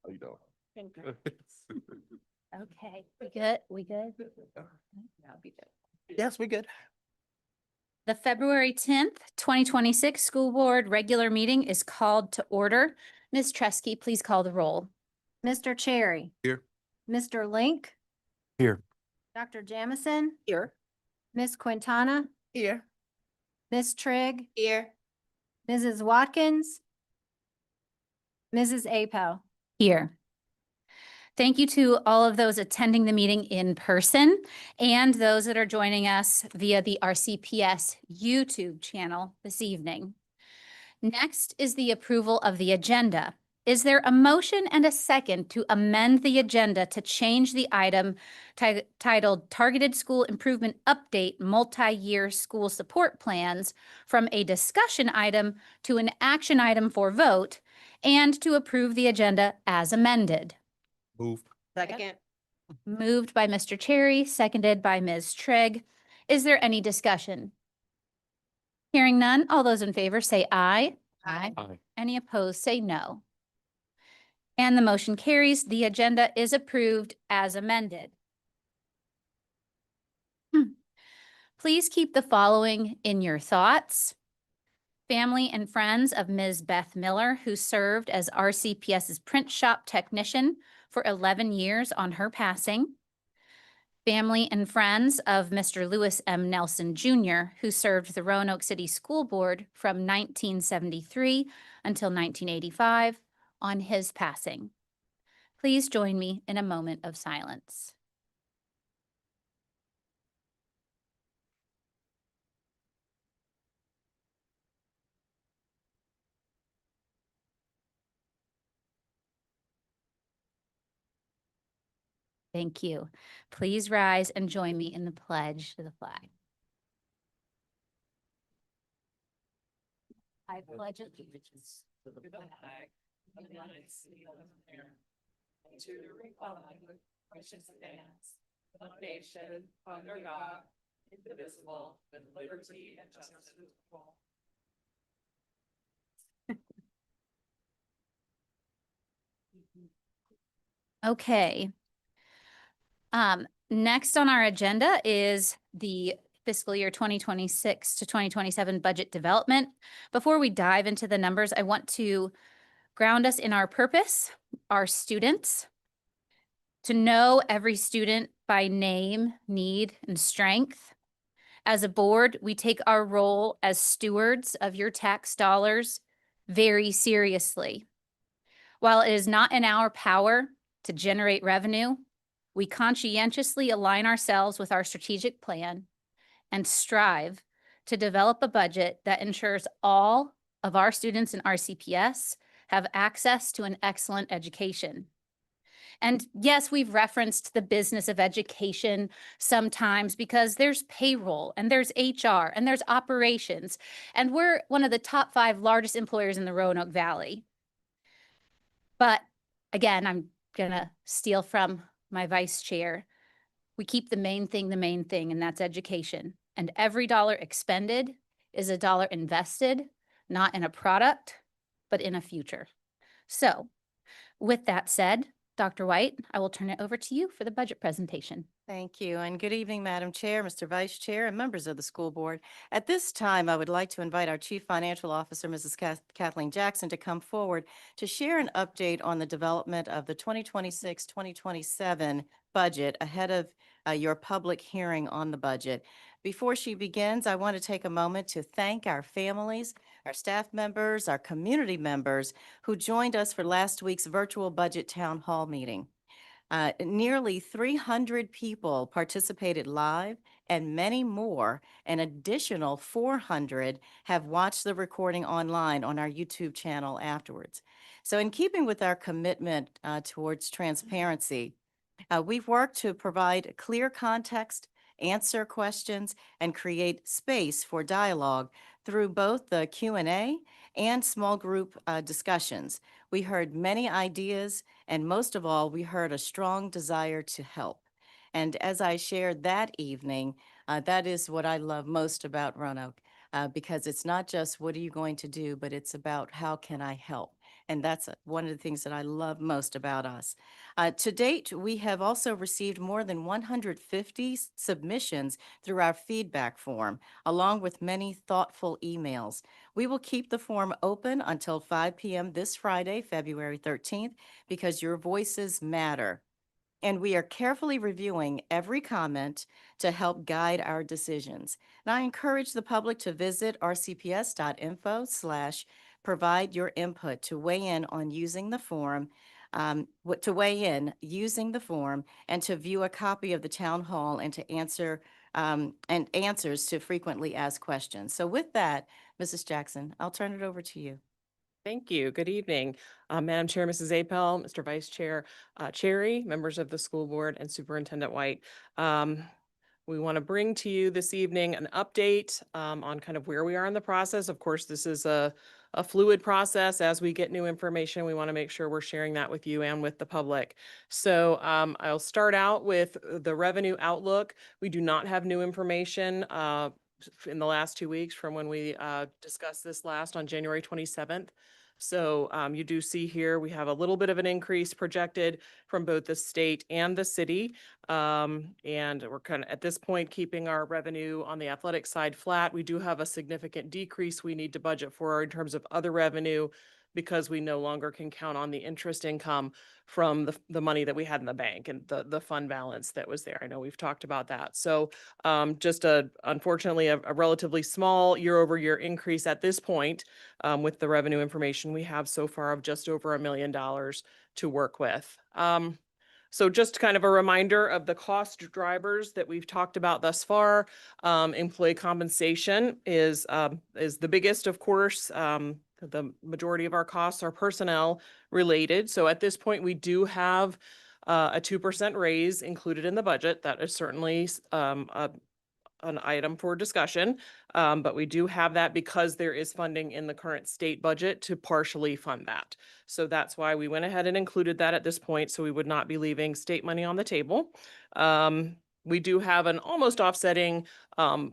How you doing? Okay, we good? We good? Yes, we good. The February 10th, 2026 School Board Regular Meeting is called to order. Ms. Tresky, please call the roll. Mr. Cherry. Here. Mr. Link. Here. Dr. Jamison. Here. Ms. Quintana. Here. Ms. Trigg. Here. Mrs. Watkins. Mrs. Apo. Here. Thank you to all of those attending the meeting in person and those that are joining us via the RCPS YouTube channel this evening. Next is the approval of the agenda. Is there a motion and a second to amend the agenda to change the item titled Targeted School Improvement Update Multi-Year School Support Plans from a discussion item to an action item for vote, and to approve the agenda as amended? Move. Second. Moved by Mr. Cherry, seconded by Ms. Trigg. Is there any discussion? Hearing none, all those in favor say aye. Aye. Aye. Any opposed, say no. And the motion carries. The agenda is approved as amended. Please keep the following in your thoughts. Family and friends of Ms. Beth Miller, who served as RCPS's print shop technician for 11 years on her passing. Family and friends of Mr. Lewis M. Nelson Jr., who served the Roanoke City School Board from 1973 until 1985 on his passing. Please join me in a moment of silence. Thank you. Please rise and join me in the pledge to the flag. I pledge allegiance To the flag of the United States of America, and to the republic which stands, one nation, under God, indivisible, with liberty and justice for all. Okay. Next on our agenda is the fiscal year 2026 to 2027 budget development. Before we dive into the numbers, I want to ground us in our purpose, our students, to know every student by name, need, and strength. As a board, we take our role as stewards of your tax dollars very seriously. While it is not in our power to generate revenue, we conscientiously align ourselves with our strategic plan and strive to develop a budget that ensures all of our students in RCPS have access to an excellent education. And yes, we've referenced the business of education sometimes because there's payroll and there's HR and there's operations, and we're one of the top 5 largest employers in the Roanoke Valley. But again, I'm gonna steal from my vice chair. We keep the main thing, and that's education. And every dollar expended is a dollar invested, not in a product, but in a future. So with that said, Dr. White, I will turn it over to you for the budget presentation. Thank you, and good evening, Madam Chair, Mr. Vice Chair, and members of the school board. At this time, I would like to invite our Chief Financial Officer, Mrs. Kathleen Jackson, to come forward to share an update on the development of the 2026-2027 budget ahead of your public hearing on the budget. Before she begins, I want to take a moment to thank our families, our staff members, our community members who joined us for last week's virtual budget town hall meeting. Nearly 300 people participated live, and many more, an additional 400 have watched the recording online on our YouTube channel afterwards. So in keeping with our commitment towards transparency, we've worked to provide clear context, answer questions, and create space for dialogue through both the Q&A and small group discussions. We heard many ideas, and most of all, we heard a strong desire to help. And as I shared that evening, that is what I love most about Roanoke, because it's not just what are you going to do, but it's about how can I help. And that's one of the things that I love most about us. To date, we have also received more than 150 submissions through our feedback form, along with many thoughtful emails. We will keep the form open until 5 p.m. this Friday, February 13th, because your voices matter. And we are carefully reviewing every comment to help guide our decisions. And I encourage the public to visit rcps.info/provide your input to weigh in on using the form, to weigh in using the form, and to view a copy of the town hall and to answer and answers to frequently asked questions. So with that, Mrs. Jackson, I'll turn it over to you. Thank you. Good evening, Madam Chair, Mrs. Apel, Mr. Vice Chair Cherry, members of the school board, and Superintendent White. We want to bring to you this evening an update on kind of where we are in the process. Of course, this is a fluid process. As we get new information, we want to make sure we're sharing that with you and with the public. So I'll start out with the revenue outlook. We do not have new information in the last 2 weeks from when we discussed this last on January 27th. So you do see here, we have a little bit of an increase projected from both the state and the city. And we're kind of at this point keeping our revenue on the athletic side flat. We do have a significant decrease we need to budget for in terms of other revenue because we no longer can count on the interest income from the money that we had in the bank and the fund balance that was there. I know we've talked about that. So just unfortunately a relatively small year-over-year increase at this point with the revenue information we have so far of just over $1 million to work with. So just kind of a reminder of the cost drivers that we've talked about thus far. Employee compensation is the biggest, of course. The majority of our costs are personnel related. So at this point, we do have a 2% raise included in the budget. That is certainly an item for discussion, but we do have that because there is funding in the current state budget to partially fund that. So that's why we went ahead and included that at this point, so we would not be leaving state money on the table. We do have an almost offsetting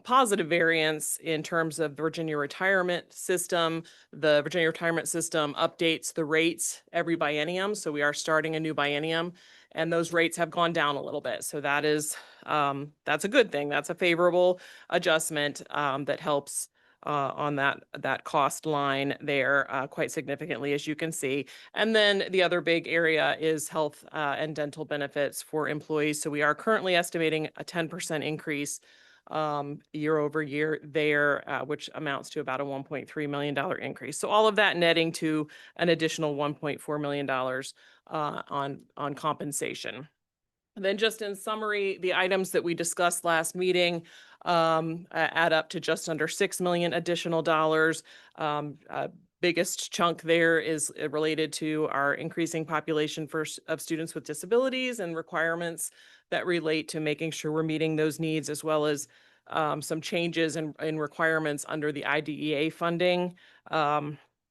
positive variance in terms of Virginia retirement system. The Virginia retirement system updates the rates every biennium, so we are starting a new biennium, and those rates have gone down a little bit. So that is that's a good thing. That's a favorable adjustment that helps on that cost line there quite significantly, as you can see. And then the other big area is health and dental benefits for employees. So we are currently estimating a 10% increase year over year there, which amounts to about a $1.3 million increase. So all of that netting to an additional $1.4 million on compensation. And then just in summary, the items that we discussed last meeting add up to just under $6 million additional dollars. Biggest chunk there is related to our increasing population of students with disabilities and requirements that relate to making sure we're meeting those needs, as well as some changes in requirements under the IDEA funding.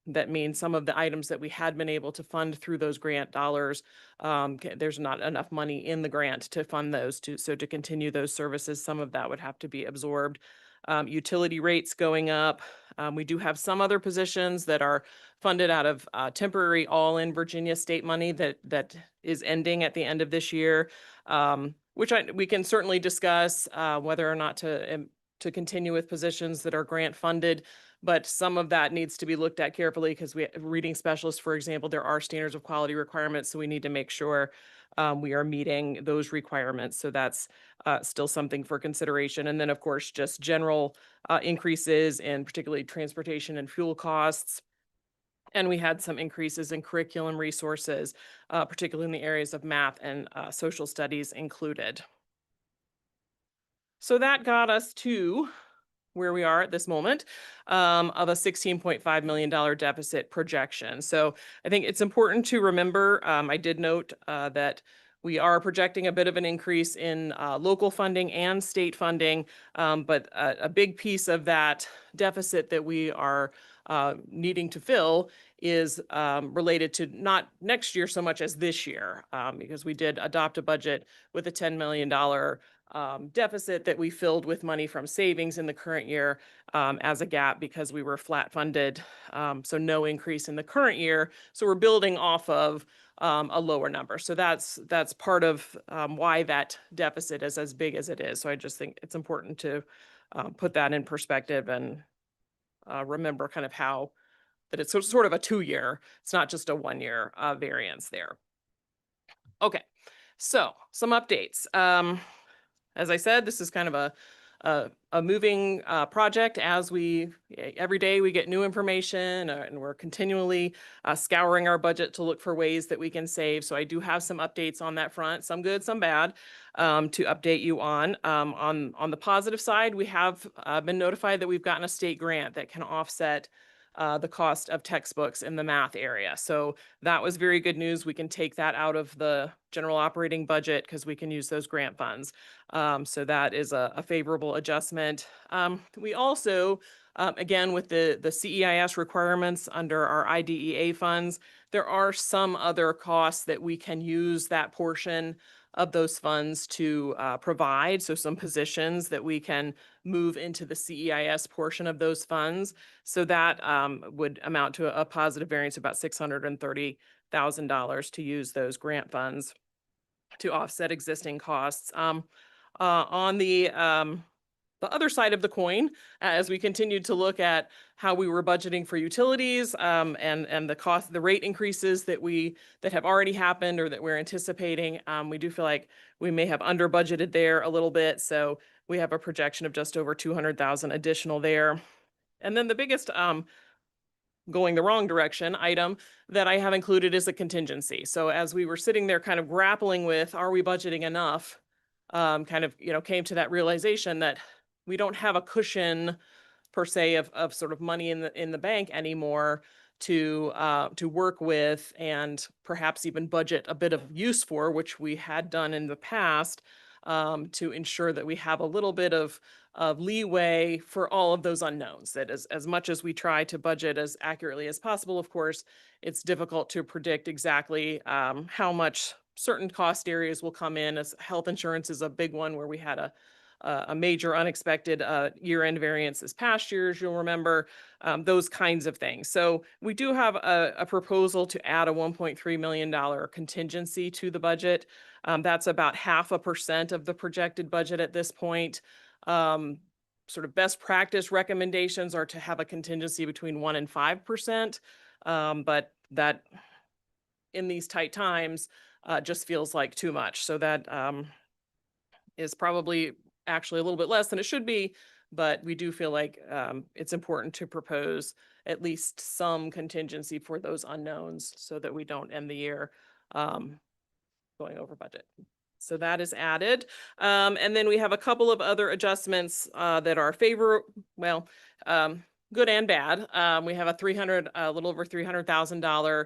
That means some of the items that we had been able to fund through those grant dollars, there's not enough money in the grant to fund those. So to continue those services, some of that would have to be absorbed. Utility rates going up. We do have some other positions that are funded out of temporary all-in Virginia state money that is ending at the end of this year, which we can certainly discuss whether or not to continue with positions that are grant funded. But some of that needs to be looked at carefully because reading specialists, for example, there are standards of quality requirements. So we need to make sure we are meeting those requirements. So that's still something for consideration. And then, of course, just general increases in particularly transportation and fuel costs. And we had some increases in curriculum resources, particularly in the areas of math and social studies included. So that got us to where we are at this moment of a $16.5 million deficit projection. So I think it's important to remember, I did note that we are projecting a bit of an increase in local funding and state funding, but a big piece of that deficit that we are needing to fill is related to not next year so much as this year, because we did adopt a budget with a $10 million deficit that we filled with money from savings in the current year as a gap because we were flat funded. So no increase in the current year. So we're building off of a lower number. So that's part of why that deficit is as big as it is. So I just think it's important to put that in perspective and remember kind of how that it's sort of a 2-year. It's not just a 1-year variance there. Okay, so some updates. As I said, this is kind of a moving project as every day we get new information and we're continually scouring our budget to look for ways that we can save. So I do have some updates on that front, some good, some bad, to update you on. On the positive side, we have been notified that we've gotten a state grant that can offset the cost of textbooks in the math area. So that was very good news. We can take that out of the general operating budget because we can use those grant funds. So that is a favorable adjustment. We also, again, with the CEIS requirements under our IDEA funds, there are some other costs that we can use that portion of those funds to provide. So some positions that we can move into the CEIS portion of those funds. So that would amount to a positive variance of about $630,000 to use those grant funds to offset existing costs. On the other side of the coin, as we continued to look at how we were budgeting for utilities and the rate increases that have already happened or that we're anticipating, we do feel like we may have under budgeted there a little bit. So we have a projection of just over 200,000 additional there. And then the biggest going the wrong direction item that I have included is a contingency. So as we were sitting there kind of grappling with, are we budgeting enough? Came to that realization that we don't have a cushion per se of sort of money in the bank anymore to work with and perhaps even budget a bit of use for, which we had done in the past, to ensure that we have a little bit of leeway for all of those unknowns. That as much as we try to budget as accurately as possible, of course, it's difficult to predict exactly how much certain cost areas will come in. As health insurance is a big one where we had a major unexpected year-end variance this past year, as you'll remember, those kinds of things. So we do have a proposal to add a $1.3 million contingency to the budget. That's about 0.5% of the projected budget at this point. Sort of best practice recommendations are to have a contingency between 1% and 5%, but that in these tight times just feels like too much. So that is probably actually a little bit less than it should be, but we do feel like it's important to propose at least some contingency for those unknowns so that we don't end the year going over budget. So that is added. And then we have a couple of other adjustments that are good and bad. We have a little over $300,000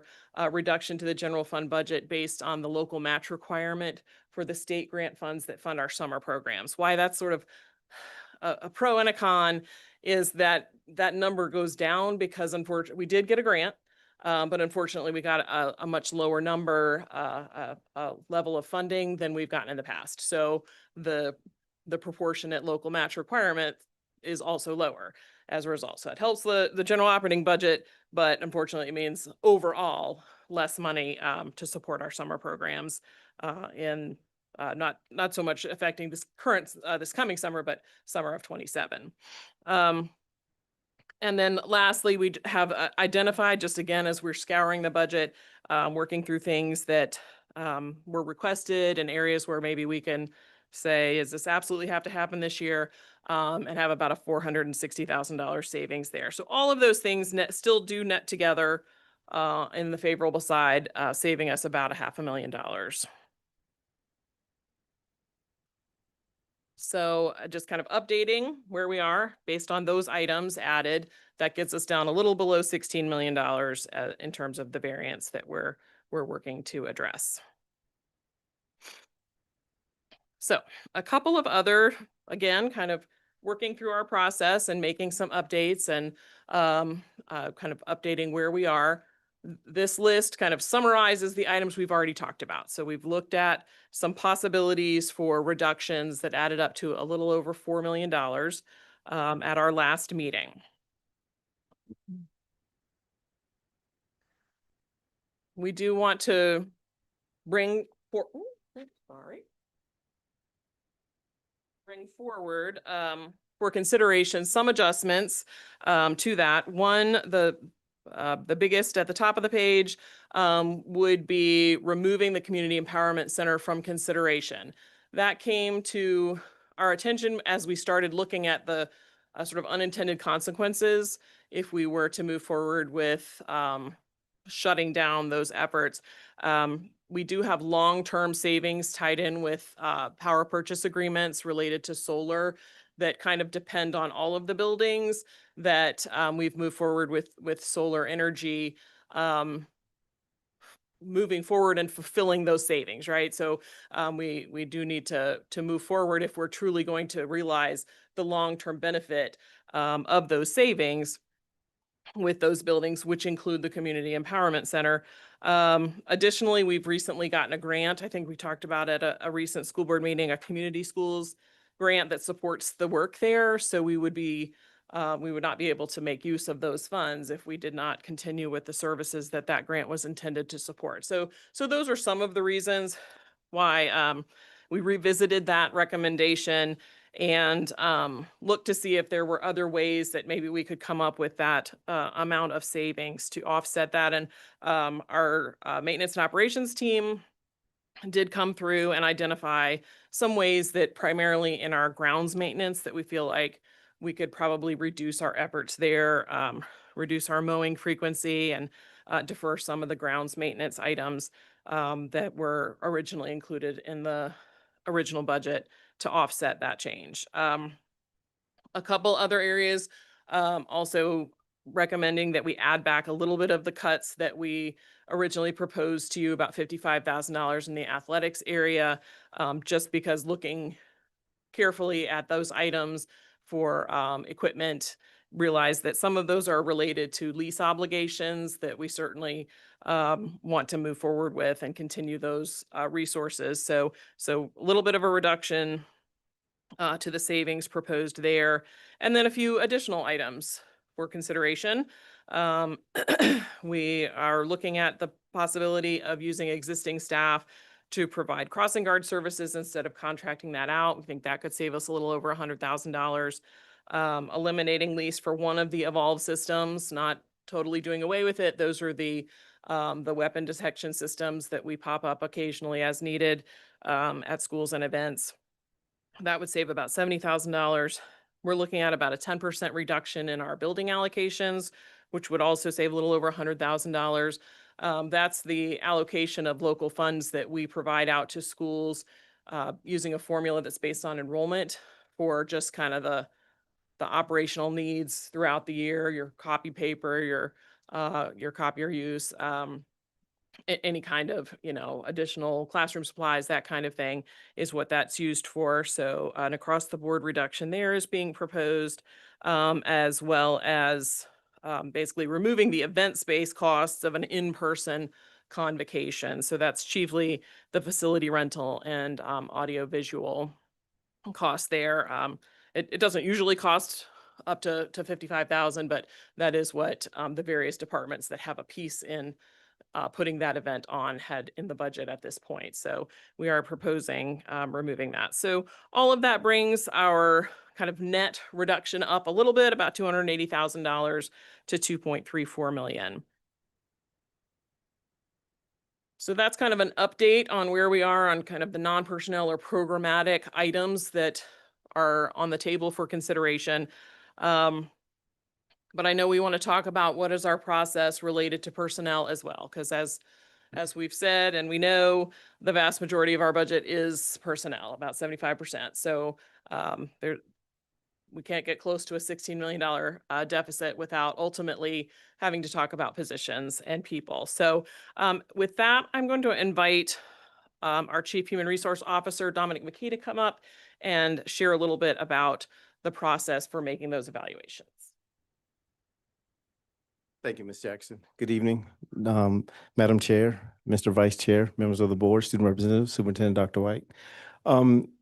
reduction to the general fund budget based on the local match requirement for the state grant funds that fund our summer programs. Why that's sort of a pro and a con is that number goes down because unfortunately we did get a grant. But unfortunately, we got a much lower number, level of funding than we've gotten in the past. So the proportionate local match requirement is also lower as a result. So it helps the general operating budget, but unfortunately it means overall less money to support our summer programs not so much affecting this coming summer, but summer of 27. And then lastly, we have identified, just again, as we're scouring the budget, working through things that were requested and areas where maybe we can say, does this absolutely have to happen this year? And have about a $460,000 savings there. So all of those things still do net together in the favorable side, saving us about $500,000. So just kind of updating where we are based on those items added, that gets us down a little below $16 million in terms of the variance that we're working to address. So a couple of other, again, kind of working through our process and making some updates and kind of updating where we are. This list kind of summarizes the items we've already talked about. So we've looked at some possibilities for reductions that added up to a little over $4 million at our last meeting. We do want to bring forward for consideration some adjustments to that. One, the biggest at the top of the page would be removing the Community Empowerment Center from consideration. That came to our attention as we started looking at the sort of unintended consequences if we were to move forward with shutting down those efforts. We do have long-term savings tied in with power purchase agreements related to solar that kind of depend on all of the buildings that we've moved forward with solar energy moving forward and fulfilling those savings, right? So we do need to move forward if we're truly going to realize the long-term benefit of those savings with those buildings, which include the Community Empowerment Center. Additionally, we've recently gotten a grant. I think we talked about at a recent school board meeting, a community schools grant that supports the work there. So we would not be able to make use of those funds if we did not continue with the services that that grant was intended to support. So those are some of the reasons why we revisited that recommendation and look to see if there were other ways that maybe we could come up with that amount of savings to offset that. And our maintenance and operations team did come through and identify some ways that primarily in our grounds maintenance that we feel like we could probably reduce our efforts there, reduce our mowing frequency and defer some of the grounds maintenance items that were originally included in the original budget to offset that change. A couple other areas also recommending that we add back a little bit of the cuts that we originally proposed to you, about $55,000 in the athletics area, just because looking carefully at those items for equipment, realize that some of those are related to lease obligations that we certainly want to move forward with and continue those resources. So a little bit of a reduction to the savings proposed there. And then a few additional items for consideration. We are looking at the possibility of using existing staff to provide crossing guard services instead of contracting that out. We think that could save us a little over $100,000. Eliminating lease for one of the Evolve systems, not totally doing away with it. Those are the weapon detection systems that we pop up occasionally as needed at schools and events. That would save about $70,000. We're looking at about a 10% reduction in our building allocations, which would also save a little over $100,000. That's the allocation of local funds that we provide out to schools using a formula that's based on enrollment for just kind of the operational needs throughout the year, your copy paper, your copier use, any kind of, additional classroom supplies, that kind of thing is what that's used for. So an across the board reduction there is being proposed, as well as basically removing the event space costs of an in-person convocation. So that's chiefly the facility rental and audio visual costs there. It doesn't usually cost up to 55,000, but that is what the various departments that have a piece in putting that event on had in the budget at this point. So we are proposing removing that. So all of that brings our kind of net reduction up a little bit, about $280,000 to $2.34 million. So that's kind of an update on where we are on kind of the non-personnel or programmatic items that are on the table for consideration. But I know we want to talk about what is our process related to personnel as well, because as we've said, and we know the vast majority of our budget is personnel, about 75%. So we can't get close to a $16 million deficit without ultimately having to talk about positions and people. So with that, I'm going to invite our Chief Human Resource Officer, Dominic McKee, to come up and share a little bit about the process for making those evaluations. Thank you, Ms. Jackson. Good evening, Madam Chair, Mr. Vice Chair, members of the board, student representatives, Superintendent Dr. White.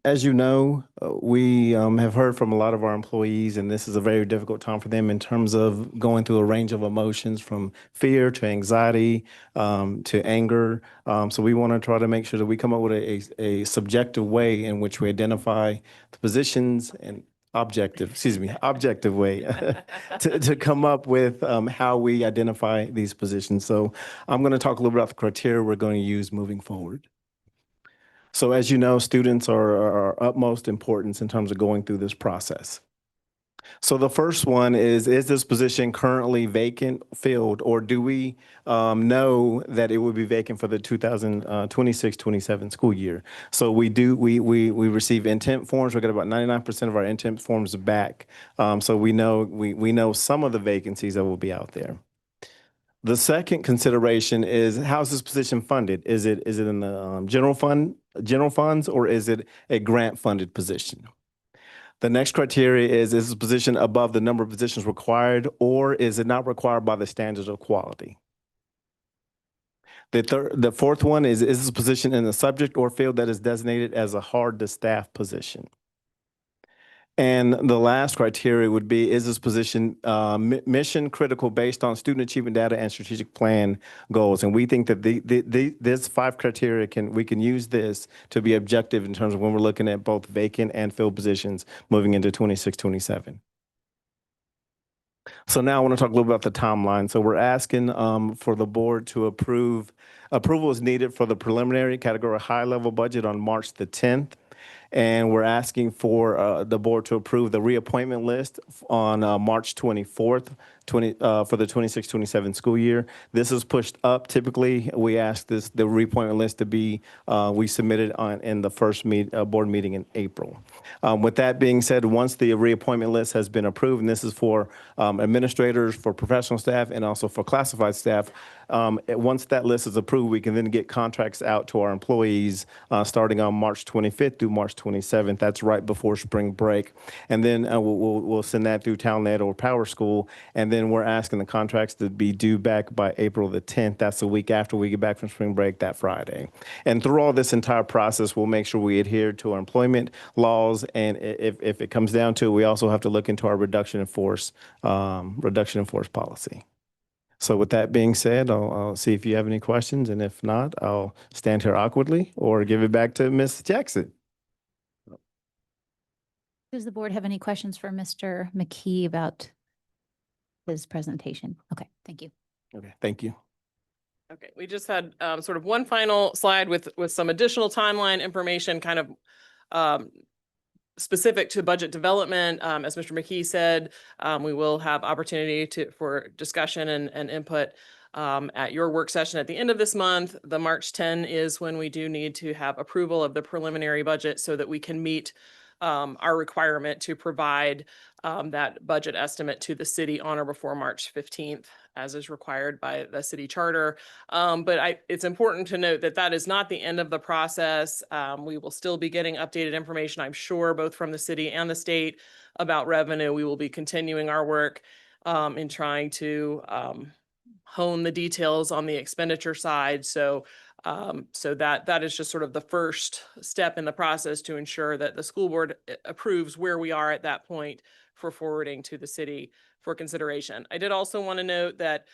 As you know, we have heard from a lot of our employees, and this is a very difficult time for them in terms of going through a range of emotions from fear to anxiety to anger. So we want to try to make sure that we come up with a subjective way in which we identify the positions and objective way to come up with how we identify these positions. So I'm going to talk a little bit about the criteria we're going to use moving forward. So as you know, students are utmost importance in terms of going through this process. So the first one is this position currently vacant, filled, or do we know that it will be vacant for the 2026-27 school year? So we receive intent forms. We get about 99% of our intent forms back. So we know some of the vacancies that will be out there. The second consideration is, how's this position funded? Is it in the general funds, or is it a grant funded position? The next criteria is this position above the number of positions required, or is it not required by the standards of quality? The fourth one is this position in a subject or field that is designated as a hard to staff position? And the last criteria would be, is this position mission critical based on student achievement data and strategic plan goals? And we think that this 5 criteria we can use this to be objective in terms of when we're looking at both vacant and filled positions moving into 26-27. So now I want to talk a little bit about the timeline. So we're asking for the board to approve. Approval is needed for the preliminary category high level budget on March the 10th. And we're asking for the board to approve the reappointment list on March 24th, for the 26-27 school year. This is pushed up. Typically, we ask the reappointment list to be, we submitted in the first board meeting in April. With that being said, once the reappointment list has been approved, and this is for administrators, for professional staff, and also for classified staff, once that list is approved, we can then get contracts out to our employees starting on March 25th through March 27th. That's right before spring break. And then we'll send that through TownNet or Power School. And then we're asking the contracts to be due back by April the 10th. That's the week after we get back from spring break, that Friday. And through all this entire process, we'll make sure we adhere to our employment laws. And if it comes down to it, we also have to look into our reduction in force policy. So with that being said, I'll see if you have any questions, and if not, I'll stand here awkwardly or give it back to Ms. Jackson. Does the board have any questions for Mr. McKee about his presentation? Okay, thank you. Okay, thank you. Okay, we just had sort of one final slide with some additional timeline information, kind of specific to budget development. As Mr. McKee said, we will have opportunity for discussion and input at your work session at the end of this month. The March 10 is when we do need to have approval of the preliminary budget so that we can meet our requirement to provide that budget estimate to the city on or before March 15th, as is required by the city charter. But it's important to note that that is not the end of the process. We will still be getting updated information, I'm sure, both from the city and the state about revenue. We will be continuing our work in trying to hone the details on the expenditure side. So that is just sort of the first step in the process to ensure that the school board approves where we are at that point for forwarding to the city for consideration. I did also want to note that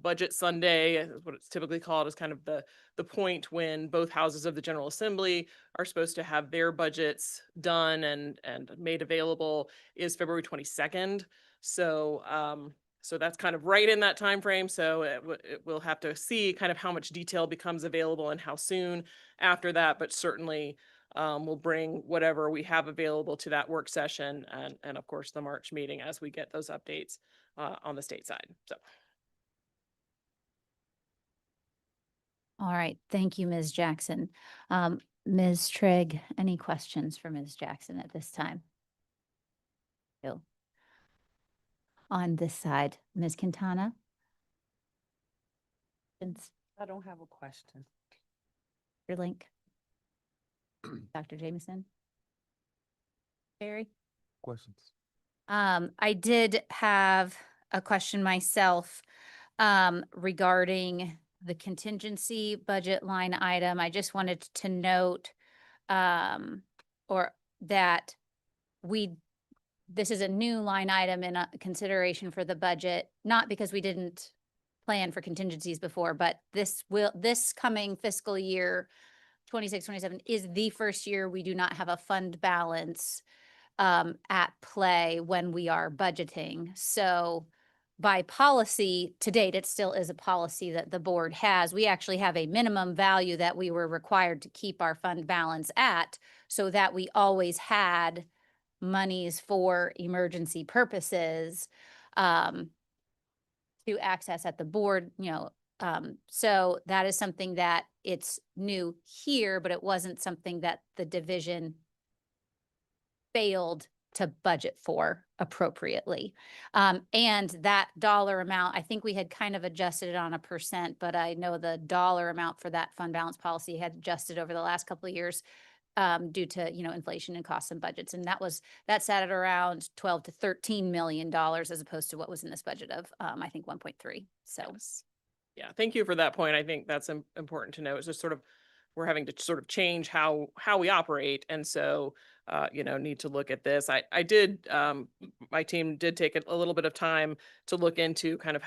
Budget Sunday, what it's typically called, is kind of the point when both houses of the General Assembly are supposed to have their budgets done and made available, is February 22nd. So that's kind of right in that time frame. So we'll have to see kind of how much detail becomes available and how soon after that, but certainly we'll bring whatever we have available to that work session and of course the March meeting as we get those updates on the state side. So. All right, thank you, Ms. Jackson. Ms. Trigg, any questions for Ms. Jackson at this time? No. On this side, Ms. Quintana? I don't have a question. Your link? Dr. Jameson? Barry? Questions? I did have a question myself regarding the contingency budget line item. I just wanted to note or that this is a new line item in consideration for the budget, not because we didn't plan for contingencies before, but this coming fiscal year 26-27 is the first year we do not have a fund balance at play when we are budgeting. So by policy, to date, it still is a policy that the board has. We actually have a minimum value that we were required to keep our fund balance at, so that we always had monies for emergency purposes to access at the board, so that is something that it's new here, but it wasn't something that the division failed to budget for appropriately. And that dollar amount, I think we had kind of adjusted it on a percent, but I know the dollar amount for that fund balance policy had adjusted over the last couple of years due to, inflation and costs and budgets. And that sat at around 12 to $13 million as opposed to what was in this budget of, I think 1.3. So. Yes. Yeah, thank you for that point. I think that's important to know. It's just sort of, we're having to sort of change how we operate. And so, need to look at this. I did, my team did take a little bit of time to look into kind of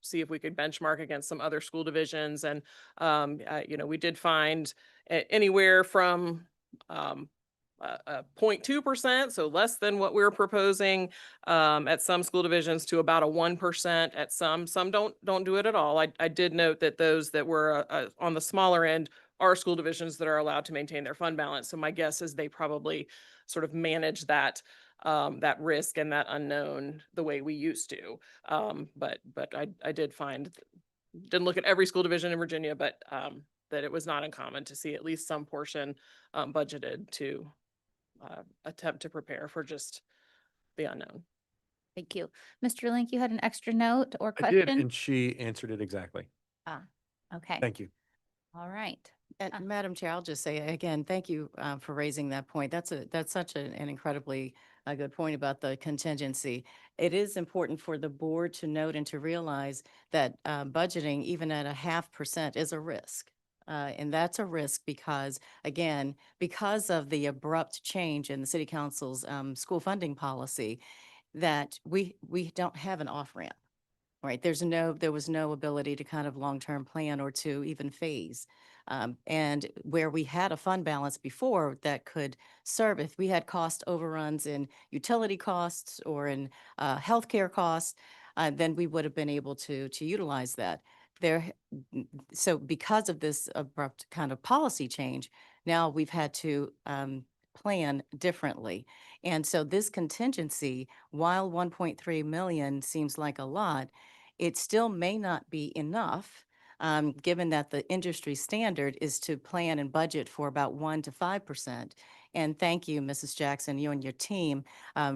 see if we could benchmark against some other school divisions. And, we did find anywhere from 0.2%, so less than what we were proposing at some school divisions, to about a 1% at some. Some don't do it at all. I did note that those that were on the smaller end are school divisions that are allowed to maintain their fund balance. So my guess is they probably sort of manage that risk and that unknown the way we used to. But I did didn't look at every school division in Virginia, but that it was not uncommon to see at least some portion budgeted to attempt to prepare for just the unknown. Thank you. Mr. Link, you had an extra note or I question? did, and she answered it exactly. Okay. Thank you. All right. And Madam Chair, I'll just say again, thank you for raising that point. That's such an incredibly good point about the contingency. It is important for the board to note and to realize that budgeting, even at 0.5%, is a risk. And that's a risk because, again, because of the abrupt change in the city council's school funding policy, that we don't have an off-ramp, right? There was no ability to kind of long-term plan or to even phase. And where we had a fund balance before that could serve, if we had cost overruns in utility costs or in healthcare costs, then we would have been able to utilize that. So because of this abrupt kind of policy change, now we've had to plan differently. And so this contingency, while 1.3 million seems like a lot, it still may not be enough, given that the industry standard is to plan and budget for about 1 to 5%. And thank you, Mrs. Jackson, you and your team,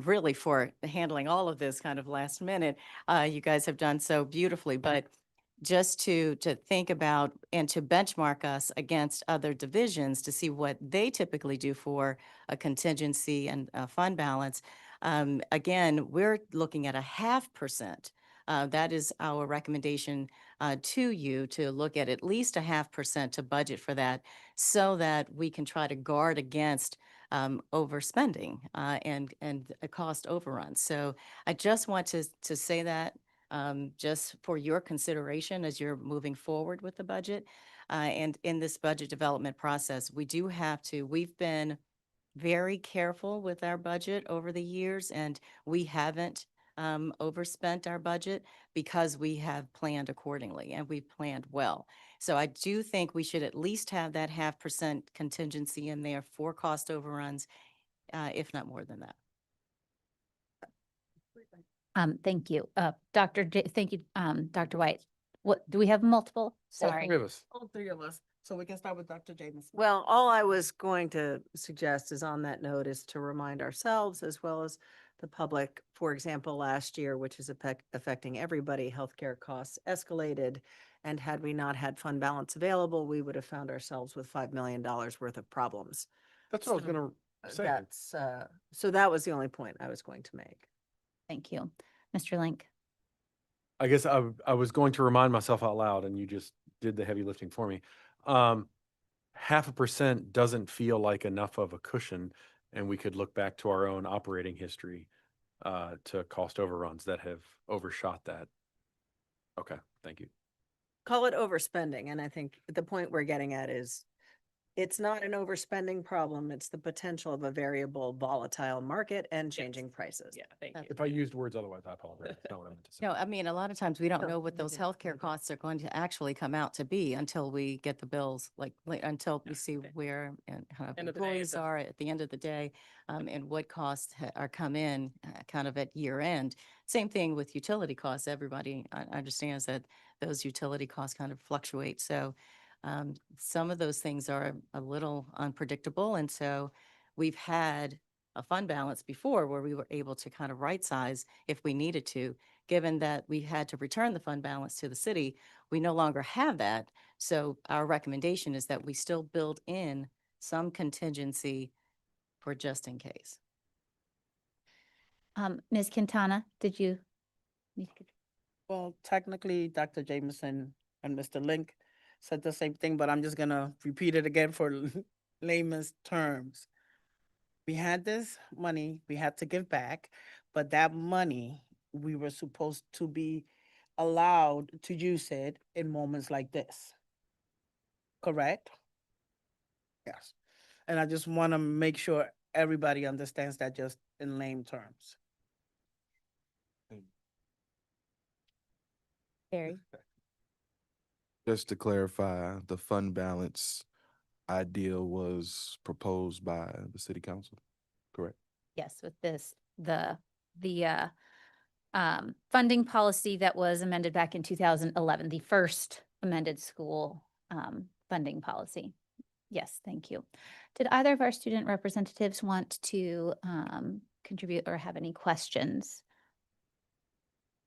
really for handling all of this kind of last minute. You guys have done so beautifully, but just to think about and to benchmark us against other divisions to see what they typically do for a contingency and a fund balance. Again, we're looking at 0.5%. That is our recommendation to you, to look at least 0.5% to budget for that, so that we can try to guard against overspending and cost overruns. So I just want to say that just for your consideration as you're moving forward with the budget. And in this budget development process, we've been very careful with our budget over the years, and we haven't overspent our budget because we have planned accordingly and we've planned well. So I do think we should at least have that 0.5% contingency in there for cost overruns, if not more than that. Thank you. Thank you, Dr. White. What, do we have multiple? All Sorry. three of us. All three of us. So we can start with Dr. Jameson. Well, all I was going to suggest is on that note is to remind ourselves as well as the public, for example, last year, which is affecting everybody, healthcare costs escalated. And had we not had fund balance available, we would have found ourselves with $5 million worth of problems. That's what I was So, gonna say. So that was the only point I was going to make. Thank you. Mr. Link. I guess I was going to remind myself out loud and you just did the heavy lifting for me. 0.5% doesn't feel like enough of a cushion, and we could look back to our own operating history to cost overruns that have overshot that. Okay, thank you. Call it overspending. And I think the point we're getting at is it's not an overspending problem. It's the potential of a variable, volatile market and changing prices. Yeah, thank you. If I used words otherwise, I apologize. That's not what I meant to say. No, I mean, a lot of times we don't No, know what you those didn't. healthcare costs are going to actually come out to be until we get the bills, until we see where and kind of End of the day, employees it's a- are at the end of the day, and what costs are come in kind of at year end. Same thing with utility costs. Everybody understands that those utility costs kind of fluctuate. So some of those things are a little unpredictable. And so we've had a fund balance before where we were able to kind of right size if we needed to. Given that we had to return the fund balance to the city, we no longer have that. So our recommendation is that we still build in some contingency for just in case. Ms. Quintana, did you? Well, technically, Dr. Jameson and Mr. Link said the same thing, but I'm just gonna repeat it again for layman's terms. We had this money we had to give back, but that money, we were supposed to be allowed to use it in moments like this. Correct? Yes. And I just want to make sure everybody understands that just in lame terms. Barry? Just to clarify, the fund balance idea was proposed by the city council, correct? Yes, with this, the funding policy that was amended back in 2011, the first amended school funding policy. Yes, thank you. Did either of our student representatives want to contribute or have any questions?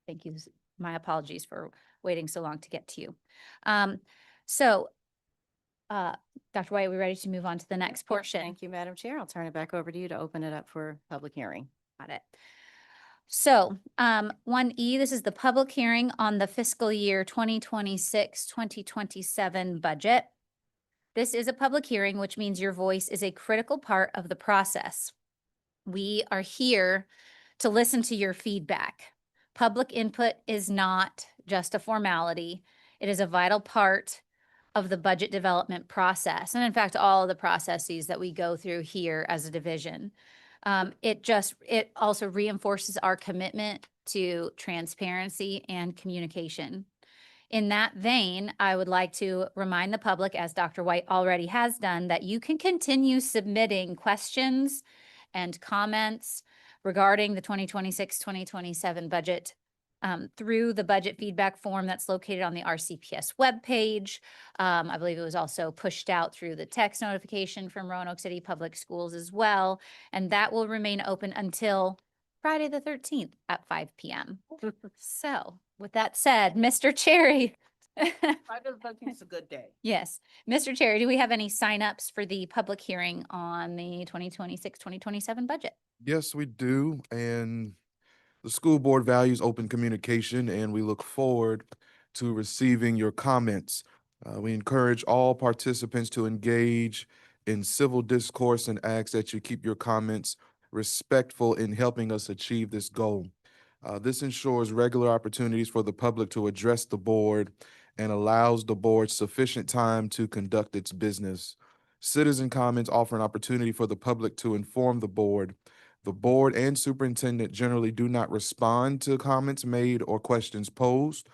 Thank you. My apologies for waiting so long to get to you. Dr. White, are we ready to move on to the next portion? Thank you, Madam Chair. I'll turn it back over to you to open it up for public hearing. Got it. So 1E, this is the public hearing on the fiscal year 2026-2027 budget. This is a public hearing, which means your voice is a critical part of the process. We are here to listen to your feedback. Public input is not just a formality. It is a vital part of the budget development process. And in fact, all of the processes that we go through here as a division. It also reinforces our commitment to transparency and communication. In that vein, I would like to remind the public, as Dr. White already has done, that you can continue submitting questions and comments regarding the 2026-2027 budget through the budget feedback form that's located on the RCPS webpage. I believe it was also pushed out through the text notification from Roanoke City Public Schools as well. And that will remain open until Friday the 13th at 5 p.m. So with that said, Mr. Cherry. Friday the 13th is a good day. Yes. Mr. Cherry, do we have any signups for the public hearing on the 2026-2027 budget? Yes, we do. And the school board values open communication, and we look forward to receiving your comments. We encourage all participants to engage in civil discourse and ask that you keep your comments respectful in helping us achieve this goal. This ensures regular opportunities for the public to address the board and allows the board sufficient time to conduct its business. Citizen comments offer an opportunity for the public to inform the board. The board and superintendent generally do not respond to comments made or questions posed.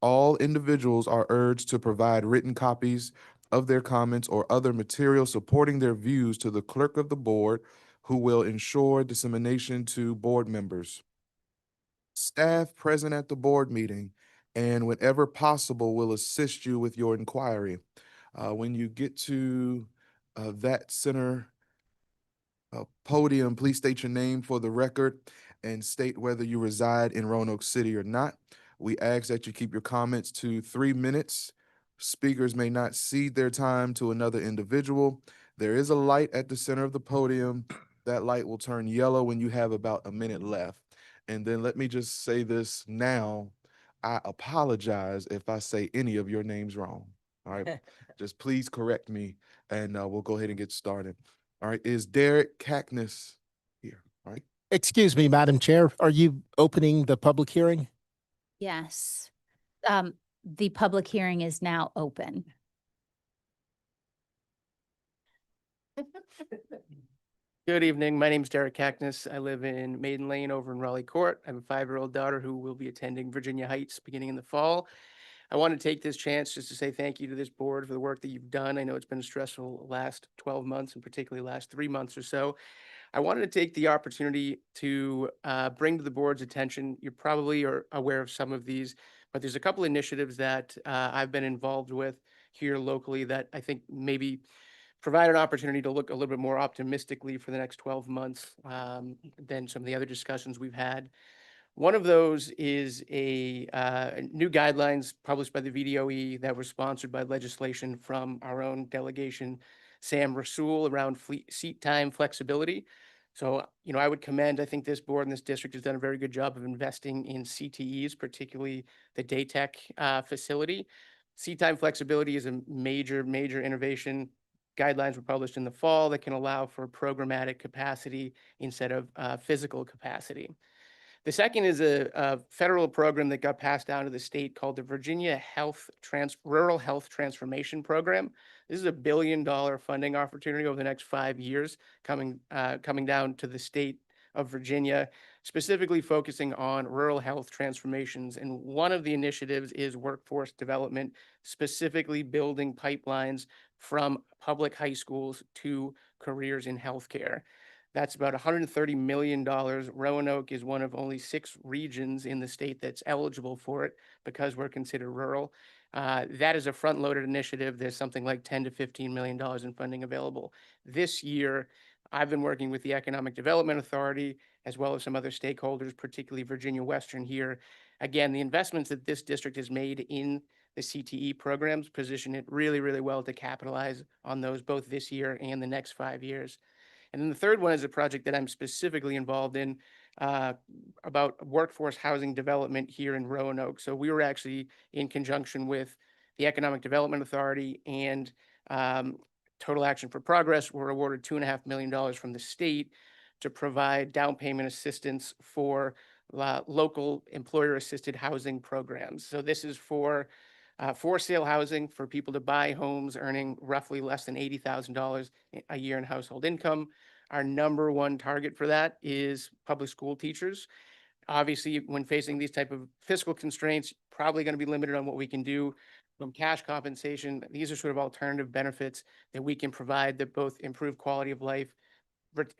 All individuals are urged to provide written copies of their comments or other material supporting their views to the clerk of the board, who will ensure dissemination to board members. Staff present at the board meeting and whenever possible will assist you with your inquiry. When you get to that center podium, please state your name for the record and state whether you reside in Roanoke City or not. We ask that you keep your comments to 3 minutes. Speakers may not cede their time to another individual. There is a light at the center of the podium. That light will turn yellow when you have about a minute left. And then let me just say this now. I apologize if I say any of your names wrong. All right, just please correct me, and we'll go ahead and get started. All right, is Derek Cackness here? All right. Excuse me, Madam Chair, are you opening the public hearing? Yes. The public hearing is now open. Good evening. My name's Derek Cackness. I live in Maiden Lane over in Raleigh Court. I have a 5-year-old daughter who will be attending Virginia Heights beginning in the fall. I want to take this chance just to say thank you to this board for the work that you've done. I know it's been a stressful last 12 months and particularly last 3 months or so. I wanted to take the opportunity to bring to the board's attention, you probably are aware of some of these, but there's a couple initiatives that I've been involved with here locally that I think maybe provide an opportunity to look a little bit more optimistically for the next 12 months than some of the other discussions we've had. One of those is a new guidelines published by the VDOE that were sponsored by legislation from our own delegation, Sam Rasool, around seat time flexibility. So, I would commend, I think this board and this district has done a very good job of investing in CTEs, particularly the Daytech facility. Seat time flexibility is a major, major innovation. Guidelines were published in the fall that can allow for programmatic capacity instead of physical capacity. The second is a federal program that got passed down to the state called the Virginia Rural Health Transformation Program. This is a $1 billion funding opportunity over the next 5 years coming down to the state of Virginia, specifically focusing on rural health transformations. And one of the initiatives is workforce development, specifically building pipelines from public high schools to careers in healthcare. That's about $130 million. Roanoke is one of only 6 regions in the state that's eligible for it because we're considered rural. That is a front-loaded initiative. There's something like $10 to $15 million in funding available. This year, I've been working with the Economic Development Authority as well as some other stakeholders, particularly Virginia Western here. Again, the investments that this district has made in the CTE programs position it really, really well to capitalize on those both this year and the next 5 years. And then the third one is a project that I'm specifically involved in about workforce housing development here in Roanoke. So we were actually in conjunction with the Economic Development Authority and Total Action for Progress were awarded $2.5 million from the state to provide down payment assistance for local employer-assisted housing programs. So this is for sale housing for people to buy homes earning roughly less than $80,000 a year in household income. Our number one target for that is public school teachers. Obviously, when facing these type of fiscal constraints, probably going to be limited on what we can do from cash compensation. These are sort of alternative benefits that we can provide that both improve quality of life,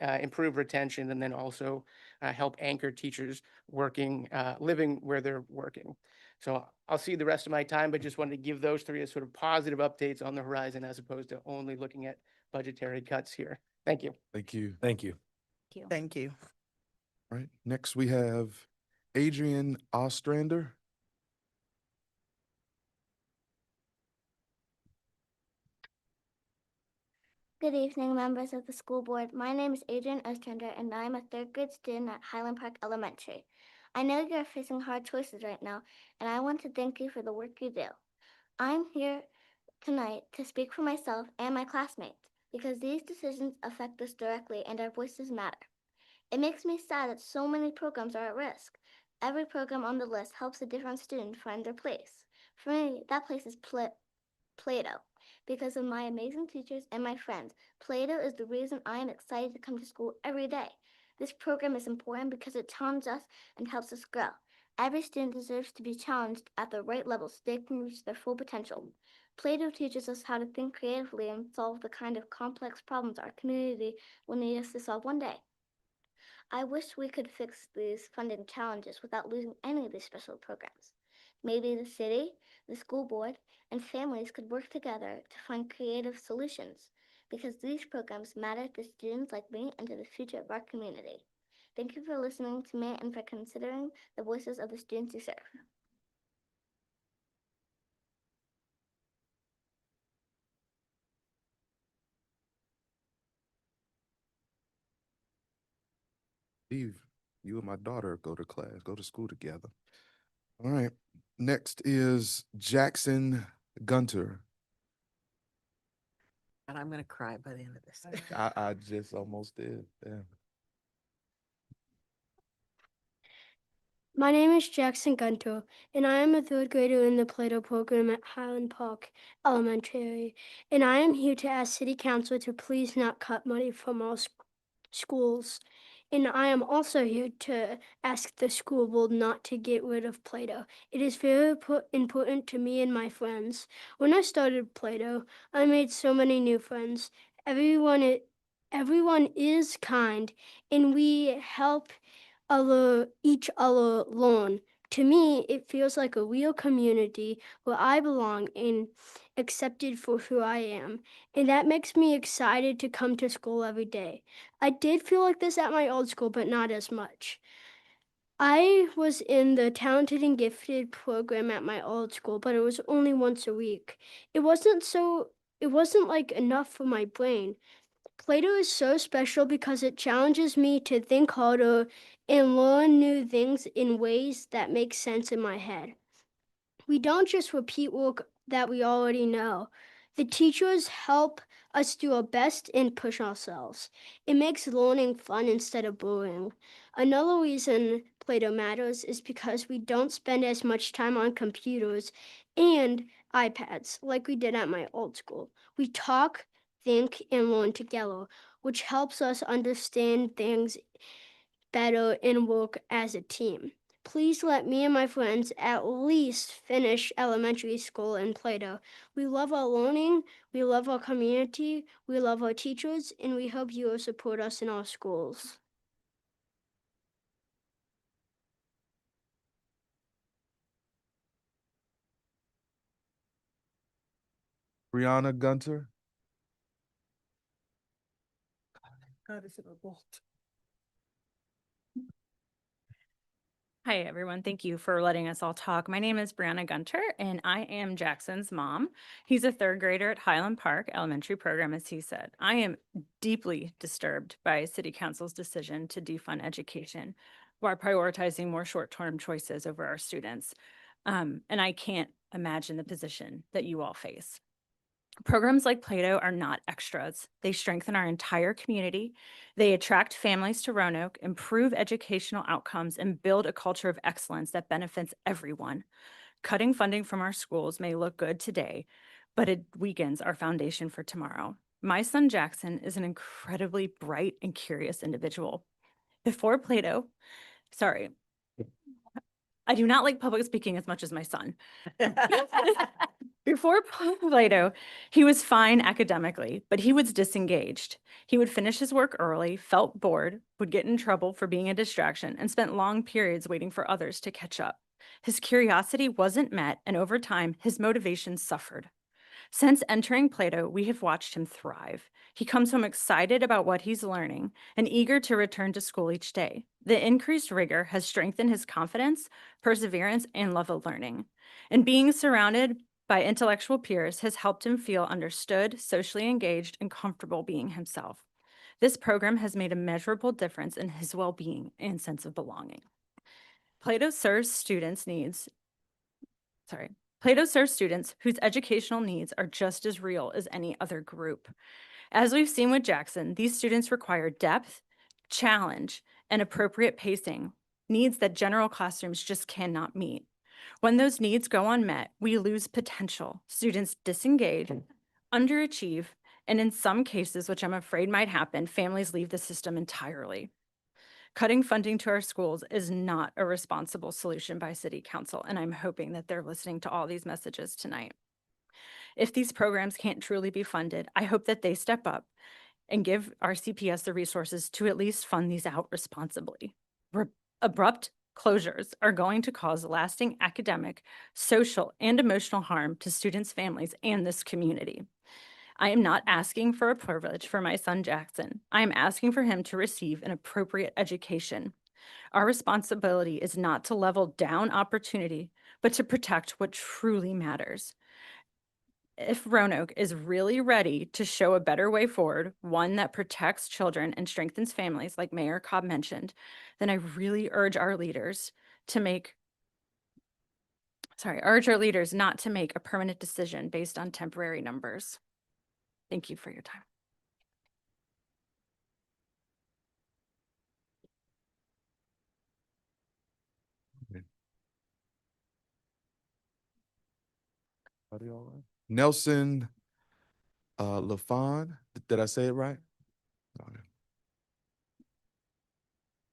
improve retention, and then also help anchor teachers living where they're working. So I'll see the rest of my time, but just wanted to give those 3 as sort of positive updates on the horizon as opposed to only looking at budgetary cuts here. Thank you. Thank you. Thank you. Thank you. Thank you. All right, next we have Adrian Ostrander. Good evening, members of the school board. My name is Adrian Ostrander, and I am a 3rd grade student at Highland Park Elementary. I know you are facing hard choices right now, and I want to thank you for the work you do. I'm here tonight to speak for myself and my classmates because these decisions affect us directly and our voices matter. It makes me sad that so many programs are at risk. Every program on the list helps a different student find their place. For me, that place is Play-Doh. Because of my amazing teachers and my friends, Play-Doh is the reason I am excited to come to school every day. This program is important because it challenges us and helps us grow. Every student deserves to be challenged at the right level so they can reach their full potential. Play-Doh teaches us how to think creatively and solve the kind of complex problems our community will need us to solve one day. I wish we could fix these funding challenges without losing any of these special programs. Maybe the city, the school board, and families could work together to find creative solutions because these programs matter to students like me and to the future of our community. Thank you for listening to me and for considering the voices of the students you serve. Steve, you and my daughter go to school together. All right, Next is Jackson Gunter. And I'm gonna cry by the end of this. I just almost did. Yeah. My name is Jackson Gunter, and I am a third grader in the Plato program at Highland Park Elementary. And I am here to ask City Council to please not cut money from our schools. And I am also here to ask the school board not to get rid of Plato. It is very important to me and my friends. When I started Plato, I made so many new friends. Everyone is kind, and we help each other learn. To me, it feels like a real community where I belong and accepted for who I am. And that makes me excited to come to school every day. I did feel like this at my old school, but not as much. I was in the talented and gifted program at my old school, but it was only once a week. It wasn't like enough for my brain. Plato is so special because it challenges me to think harder and learn new things in ways that make sense in my head. We don't just repeat work that we already know. The teachers help us do our best and push ourselves. It makes learning fun instead of boring. Another reason Plato matters is because we don't spend as much time on computers and iPads like we did at my old school. We talk, think, and learn together, which helps us understand things better and work as a team. Please let me and my friends at least finish elementary school in Plato. We love our learning, we love our community, we love our teachers, and we hope you will support us in our schools. Brianna Gunter. God, is it a bolt? Hi, everyone. Thank you for letting us all talk. My name is Brianna Gunter, and I am Jackson's mom. He's a third grader at Highland Park Elementary Program, as he said. I am deeply disturbed by City Council's decision to defund education while prioritizing more short-term choices over our students. And I can't imagine the position that you all face. Programs like Plato are not extras. They strengthen our entire community. They attract families to Roanoke, improve educational outcomes, and build a culture of excellence that benefits everyone. Cutting funding from our schools may look good today, but it weakens our foundation for tomorrow. My son Jackson is an incredibly bright and curious individual. Before Plato, I do not like public speaking as much as my son. Before Plato, he was fine academically, but he was disengaged. He would finish his work early, felt bored, would get in trouble for being a distraction, and spent long periods waiting for others to catch up. His curiosity wasn't met, and over time, his motivation suffered. Since entering Plato, we have watched him thrive. He comes home excited about what he's learning and eager to return to school each day. The increased rigor has strengthened his confidence, perseverance, and love of learning. And being surrounded by intellectual peers has helped him feel understood, socially engaged, and comfortable being himself. This program has made a measurable difference in his well-being and sense of belonging. Plato serves students whose educational needs are just as real as any other group. As we've seen with Jackson, these students require depth, challenge, and appropriate pacing, needs that general classrooms just cannot meet. When those needs go unmet, we lose potential. Students disengage, underachieve, and in some cases, which I'm afraid might happen, families leave the system entirely. Cutting funding to our schools is not a responsible solution by City Council, and I'm hoping that they're listening to all these messages tonight. If these programs can't truly be funded, I hope that they step up and give our CPS the resources to at least fund these out responsibly. Abrupt closures are going to cause lasting academic, social, and emotional harm to students, families, and this community. I am not asking for a privilege for my son Jackson. I am asking for him to receive an appropriate education. Our responsibility is not to level down opportunity, but to protect what truly matters. If Roanoke is really ready to show a better way forward, one that protects children and strengthens families, like Mayor Cobb mentioned, then I really urge our leaders to make urge our leaders not to make a permanent decision based on temporary numbers. Thank you for your time. Nelson LaFawn, did I say it right?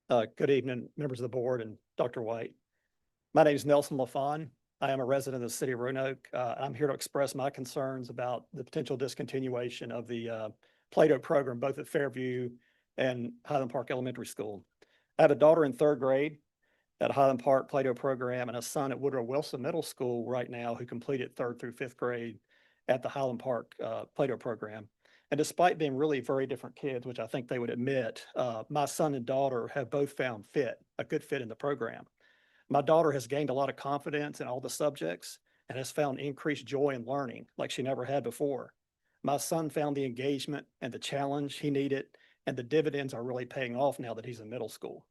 Okay. Good evening, members of the board and Dr. White. My name is Nelson LaFawn. I am a resident of the city of Roanoke. I'm here to express my concerns about the potential discontinuation of the Play-Doh program, both at Fairview and Highland Park Elementary School. I have a daughter in 3rd grade at Highland Park Play-Doh program and a son at Woodrow Wilson Middle School right now who completed 3rd through 5th grade at the Highland Park Play-Doh program. And despite being really very different kids, which I think they would admit, my son and daughter have both found a good fit in the program. My daughter has gained a lot of confidence in all the subjects and has found increased joy in learning like she never had before. My son found the engagement and the challenge he needed, and the dividends are really paying off now that he's in middle school.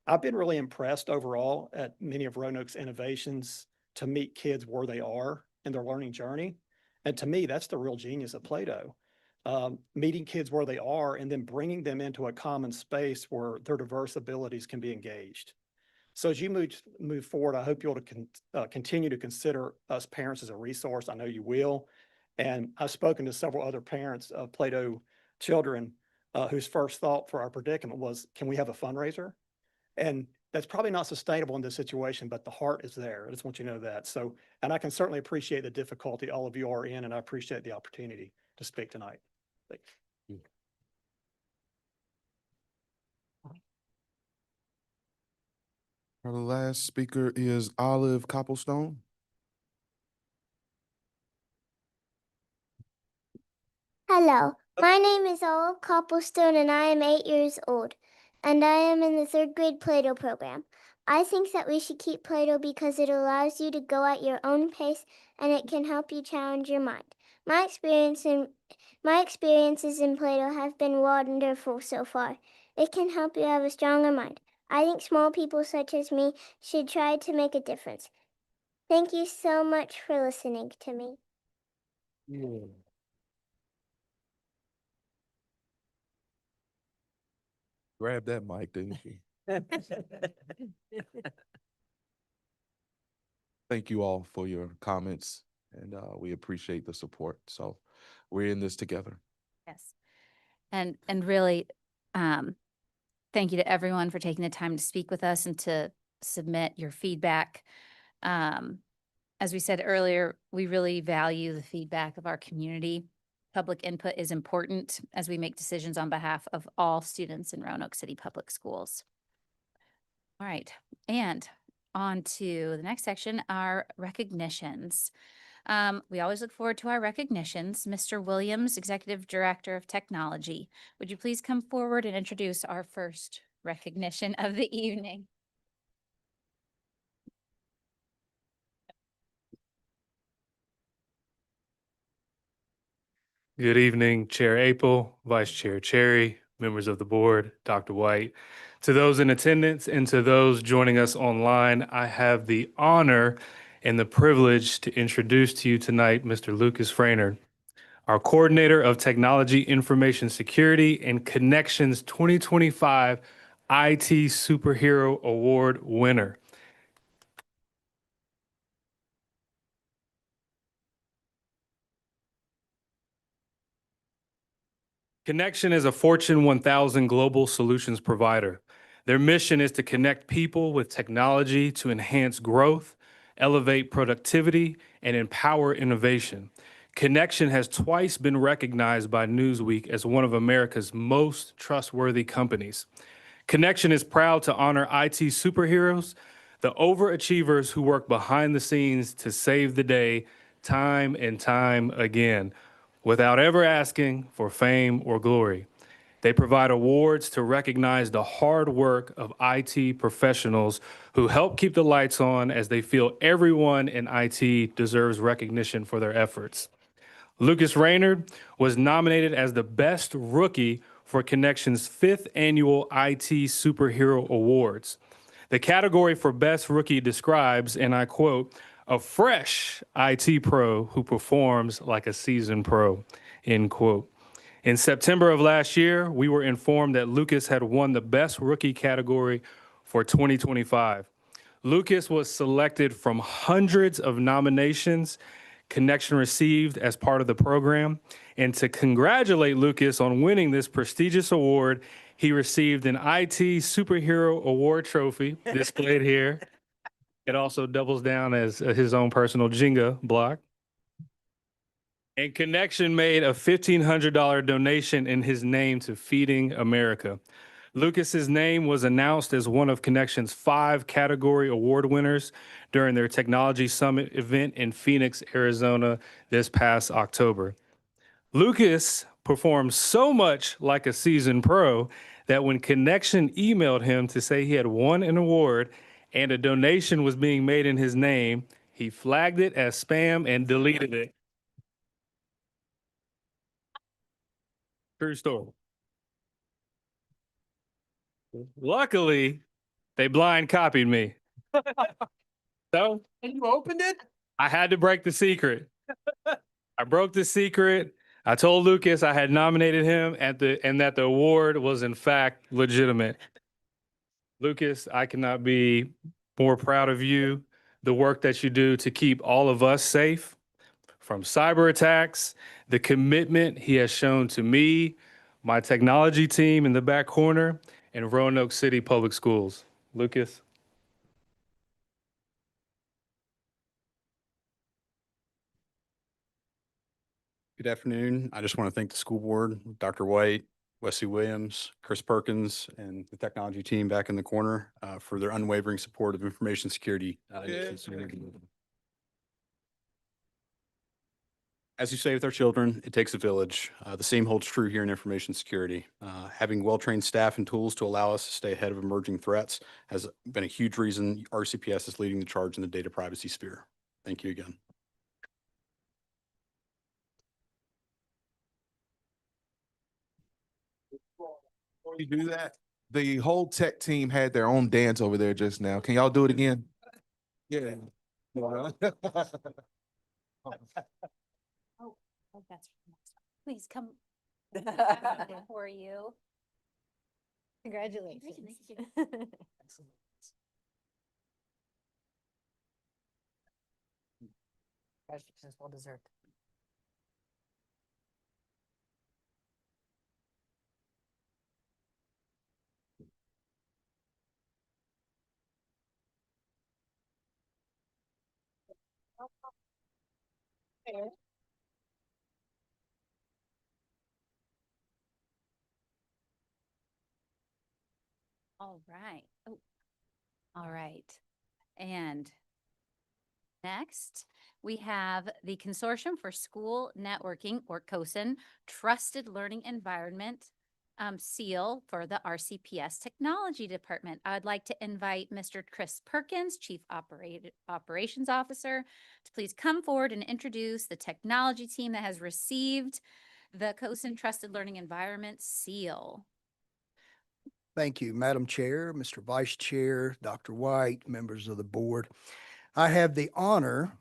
I've been really impressed overall at many of Roanoke's innovations to meet kids where they are in their learning journey. And to me, that's the real genius of Play-Doh. Meeting kids where they are and then bringing them into a common space where their diverse abilities can be engaged. So as you move forward, I hope you'll continue to consider us parents as a resource. I know you will. And I've spoken to several other parents of Play-Doh children whose first thought for our predicament was, can we have a fundraiser? And that's probably not sustainable in this situation, but the heart is there. I just want you to know that. So, and I can certainly appreciate the difficulty all of you are in, and I appreciate the opportunity to speak tonight. Thanks. Our last speaker is Olive Copplestone. Hello, my name is Olive Copplestone and I am 8 years old, and I am in the 3rd grade Play-Doh program. I think that we should keep Play-Doh because it allows you to go at your own pace and it can help you challenge your mind. My experiences in Play-Doh have been wonderful so far. It can help you have a stronger mind. I think small people such as me should try to make a difference. Thank you so much for listening to me. Yeah. Grab that mic, didn't you? Thank you all for your comments, and we appreciate the support. So we're in this together. Yes. And really, thank you to everyone for taking the time to speak with us and to submit your feedback. As we said earlier, we really value the feedback of our community. Public input is important as we make decisions on behalf of all students in Roanoke City Public Schools. All right, and on to the next section, our recognitions. We always look forward to our recognitions. Mr. Williams, Executive Director of Technology, would you please come forward and introduce our first recognition of the evening? Good evening, Chair Apel, Vice Chair Cherry, members of the board, Dr. White. To those in attendance and to those joining us online, I have the honor and the privilege to introduce to you tonight Mr. Lucas Fraynard, our Coordinator of Technology Information Security and Connections 2025 IT Superhero Award winner. Connection is a Fortune 1000 global solutions provider. Their mission is to connect people with technology to enhance growth, elevate productivity, and empower innovation. Connection has twice been recognized by Newsweek as one of America's most trustworthy companies. Connection is proud to honor IT superheroes, the overachievers who work behind the scenes to save the day time and time again, without ever asking for fame or glory. They provide awards to recognize the hard work of IT professionals who help keep the lights on, as they feel everyone in IT deserves recognition for their efforts. Lucas Fraynard was nominated as the best rookie for Connection's 5th annual IT Superhero Awards. The category for best rookie describes, and I quote, a fresh IT pro who performs like a seasoned pro, end quote. In September of last year, we were informed that Lucas had won the Best Rookie category for 2025. Lucas was selected from hundreds of nominations Connection received as part of the program. And to congratulate Lucas on winning this prestigious award, he received an IT Superhero Award trophy displayed here. It also doubles down as his own personal Jenga block. And Connection made a $1,500 donation in his name to Feeding America. Lucas's name was announced as one of Connection's 5 category award winners during their Technology Summit event in Phoenix, Arizona this past October. Lucas performed so much like a seasoned pro that when Connection emailed him to say he had won an award and a donation was being made in his name, he flagged it as spam and deleted it. True story. Luckily, they blind copied me. So And you opened it? I had to break the secret. I broke the secret. I told Lucas I had nominated him and that the award was in fact legitimate. Lucas, I cannot be more proud of you, the work that you do to keep all of us safe from cyber attacks, the commitment he has shown to me, my technology team in the back corner, and Roanoke City Public Schools. Lucas. Good afternoon. I just want to thank the school board, Dr. White, Wesley Williams, Chris Perkins, and the technology team back in the corner for their unwavering support of information security. As you say with our children, it takes a village. The same holds true here in information security. Having well-trained staff and tools to allow us to stay ahead of emerging threats has been a huge reason RCPS is leading the charge in the data privacy sphere. Thank you again. Before you do that, the whole tech team had their own dance over there just now. Can y'all do it again? Yeah. Oh, that's please come for you. Congratulations. Congratulations, well deserved. All right. Oh, all right. And next, we have the Consortium for School Networking, or COSN, Trusted Learning Environment seal for the RCPS Technology Department. I would like to invite Mr. Chris Perkins, Chief Operations Officer, to please come forward and introduce the technology team that has received the COSN Trusted Learning Environment seal. Thank you, Madam Chair, Mr. Vice Chair, Dr. White, members of the board. I have the honor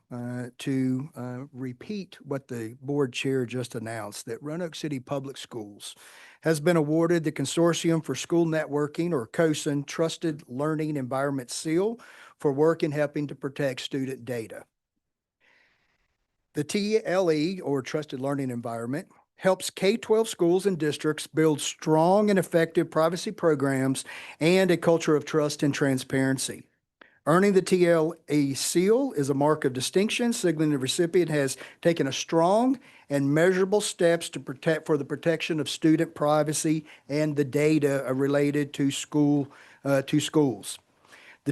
to repeat what the board chair just announced, that Roanoke City Public Schools has been awarded the Consortium for School Networking, or COSN, Trusted Learning Environment seal for work in helping to protect student data. The TLE, or Trusted Learning Environment, helps K-12 schools and districts build strong and effective privacy programs and a culture of trust and transparency. Earning the TLE seal is a mark of distinction, signaling the recipient has taken a strong and measurable steps to protect for the protection of student privacy and the data related to schools. The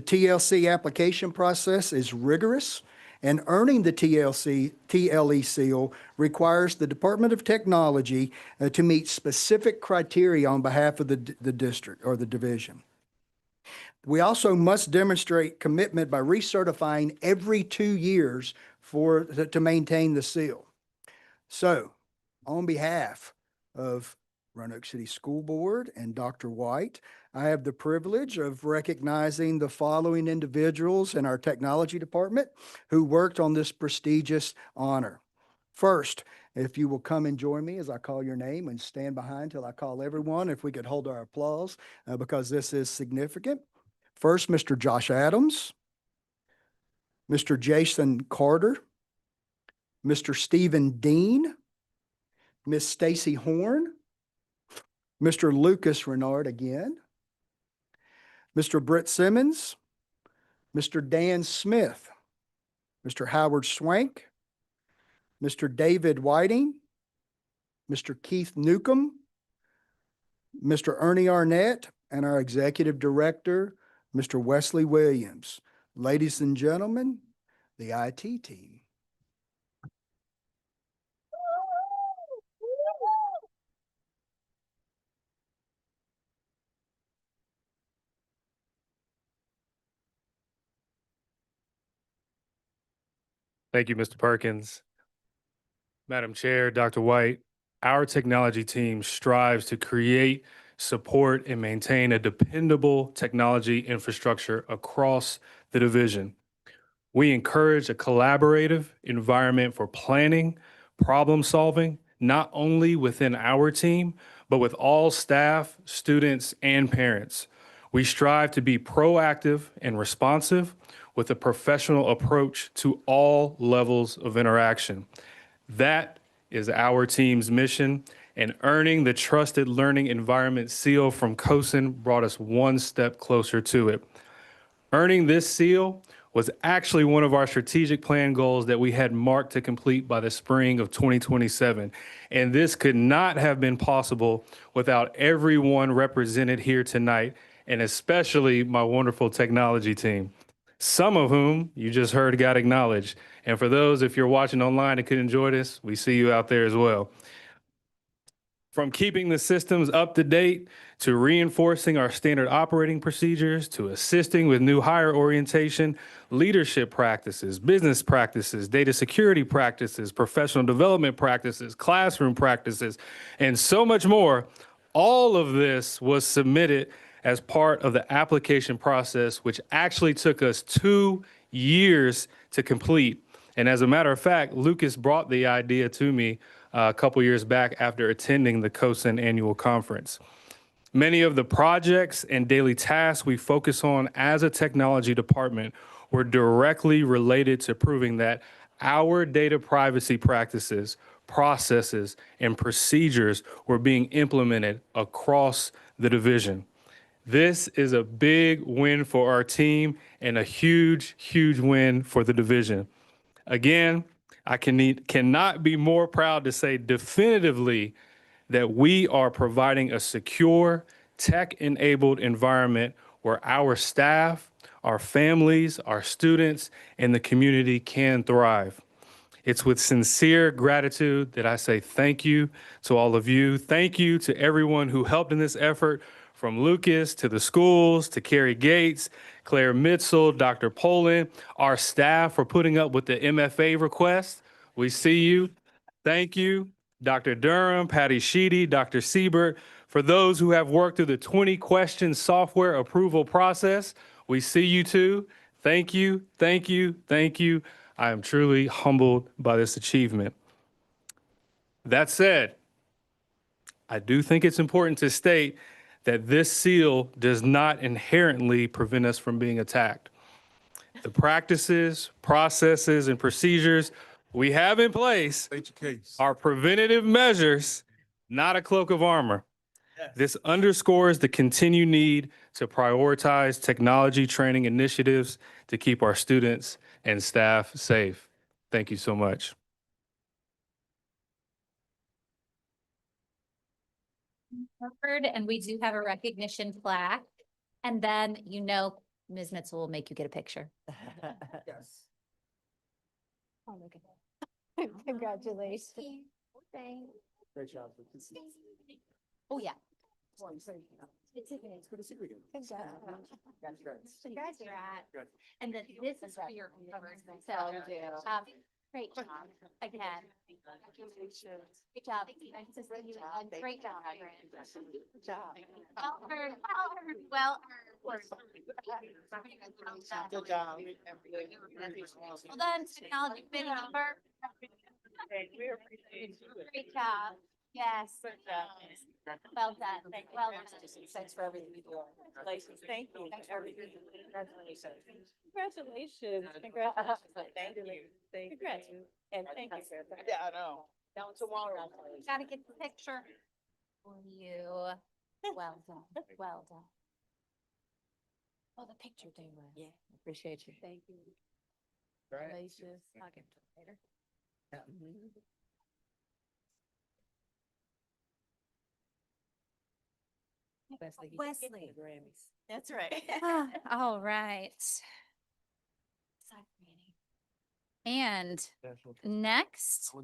TLC application process is rigorous, and earning the TLE seal requires the Department of Technology to meet specific criteria on behalf of the district or the division. We also must demonstrate commitment by recertifying every 2 years to maintain the seal. So, on behalf of Roanoke City School Board and Dr. White, I have the privilege of recognizing the following individuals in our technology department who worked on this prestigious honor. First, if you will come and join me as I call your name and stand behind till I call everyone, if we could hold our applause because this is significant. First, Mr. Josh Adams, Mr. Jason Carter, Mr. Stephen Dean, Miss Stacy Horn, Mr. Lucas Renard again, Mr. Britt Simmons, Mr. Dan Smith, Mr. Howard Swank, Mr. David Whiting, Mr. Keith Newcomb, Mr. Ernie Arnett, and our Executive Director, Mr. Wesley Williams. Ladies and gentlemen, the IT team. Thank you, Mr. Perkins. Madam Chair, Dr. White, our technology team strives to create, support, and maintain a dependable technology infrastructure across the division. We encourage a collaborative environment for planning, problem solving, not only within our team, but with all staff, students, and parents. We strive to be proactive and responsive with a professional approach to all levels of interaction. That is our team's mission, and earning the Trusted Learning Environment seal from COSIN brought us one step closer to it. Earning this seal was actually one of our strategic plan goals that we had marked to complete by the spring of 2027. And this could not have been possible without everyone represented here tonight, and especially my wonderful technology team, some of whom you just heard got acknowledged. And for those, if you're watching online and couldn't enjoy this, we see you out there as well. From keeping the systems up to date, to reinforcing our standard operating procedures, to assisting with new hire orientation, leadership practices, business practices, data security practices, professional development practices, classroom practices, and so much more, all of this was submitted as part of the application process, which actually took us 2 years to complete. And as a matter of fact, Lucas brought the idea to me a couple years back after attending the COSIN annual conference. Many of the projects and daily tasks we focus on as a technology department were directly related to proving that our data privacy practices, processes, and procedures were being implemented across the division. This is a big win for our team and a huge, huge win for the division. Again, I cannot be more proud to say definitively that we are providing a secure, tech-enabled environment where our staff, our families, our students, and the community can thrive. It's with sincere gratitude that I say thank you to all of you. Thank you to everyone who helped in this effort, from Lucas to the schools, to Carrie Gates, Claire Mitzel, Dr. Poland, our staff for putting up with the MFA request. We see you. Thank you. Dr. Durham, Patty Sheedy, Dr. Siebert, for those who have worked through the 20-question software approval process. We see you too. Thank you, thank you, thank you. I am truly humbled by this achievement. That said, I do think it's important to state that this seal does not inherently prevent us from being attacked. The practices, processes, and procedures we have in place are preventative measures, not a cloak of armor. This underscores the continued need to prioritize technology training initiatives to keep our students and staff safe. Thank you so much. And we do have a recognition plaque. And then, Ms. Mitzel will make you get a picture. Yes. Oh, look at that. Congratulations. Great job. Oh, yeah. It's good to see you again. Congrats. And then this is for your cover. So, Great job. Again. Great job. Great job. Good job. Well earned, well earned. Good job. Well done, technology committee member. Great job. Yes. Well done. Well done. Thanks for everything you do. Congratulations. Thank you. Congratulations. Congratulations. Thank you. Congrats. And thank you. Yeah, I know. Down tomorrow. Gotta get the picture for you. Well done. Well done. Oh, the picture too. Yeah, appreciate you. Thank you. Congratulations. I'll give it to you later. Yeah. Wesley. That's right. All right. And next,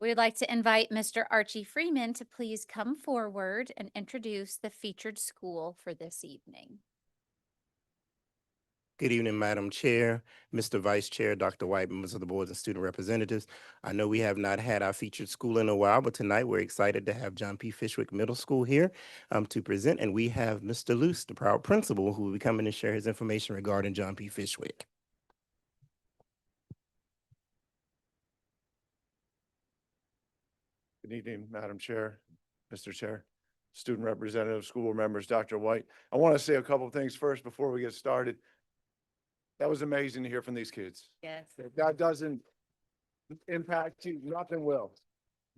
we'd like to invite Mr. Archie Freeman to please come forward and introduce the featured school for this evening. Good evening, Madam Chair, Mr. Vice Chair, Dr. White, members of the boards and student representatives. I know we have not had our featured school in a while, but tonight we're excited to have John P. Fishwick Middle School here to present. And we have Mr. Luce, the proud principal, who will be coming to share his information regarding John P. Fishwick. Good evening, Madam Chair, Mr. Chair, student representative, school board members, Dr. White. I want to say a couple of things first before we get started. That was amazing to hear from these kids. Yes. If that doesn't impact you, nothing will.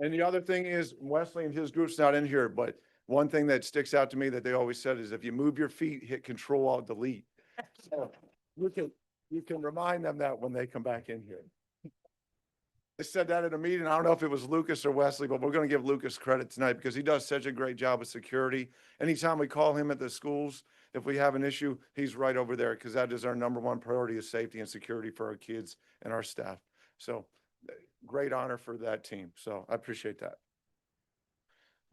And the other thing is Wesley and his group's not in here, but one thing that sticks out to me that they always said is if you move your feet, hit Control Alt Delete. So you can remind them that when they come back in here. I said that at a meeting. I don't know if it was Lucas or Wesley, but we're going to give Lucas credit tonight because he does such a great job with security. Anytime we call him at the schools, if we have an issue, he's right over there because that is our #1 priority is safety and security for our kids and our staff. So great honor for that team. So I appreciate that.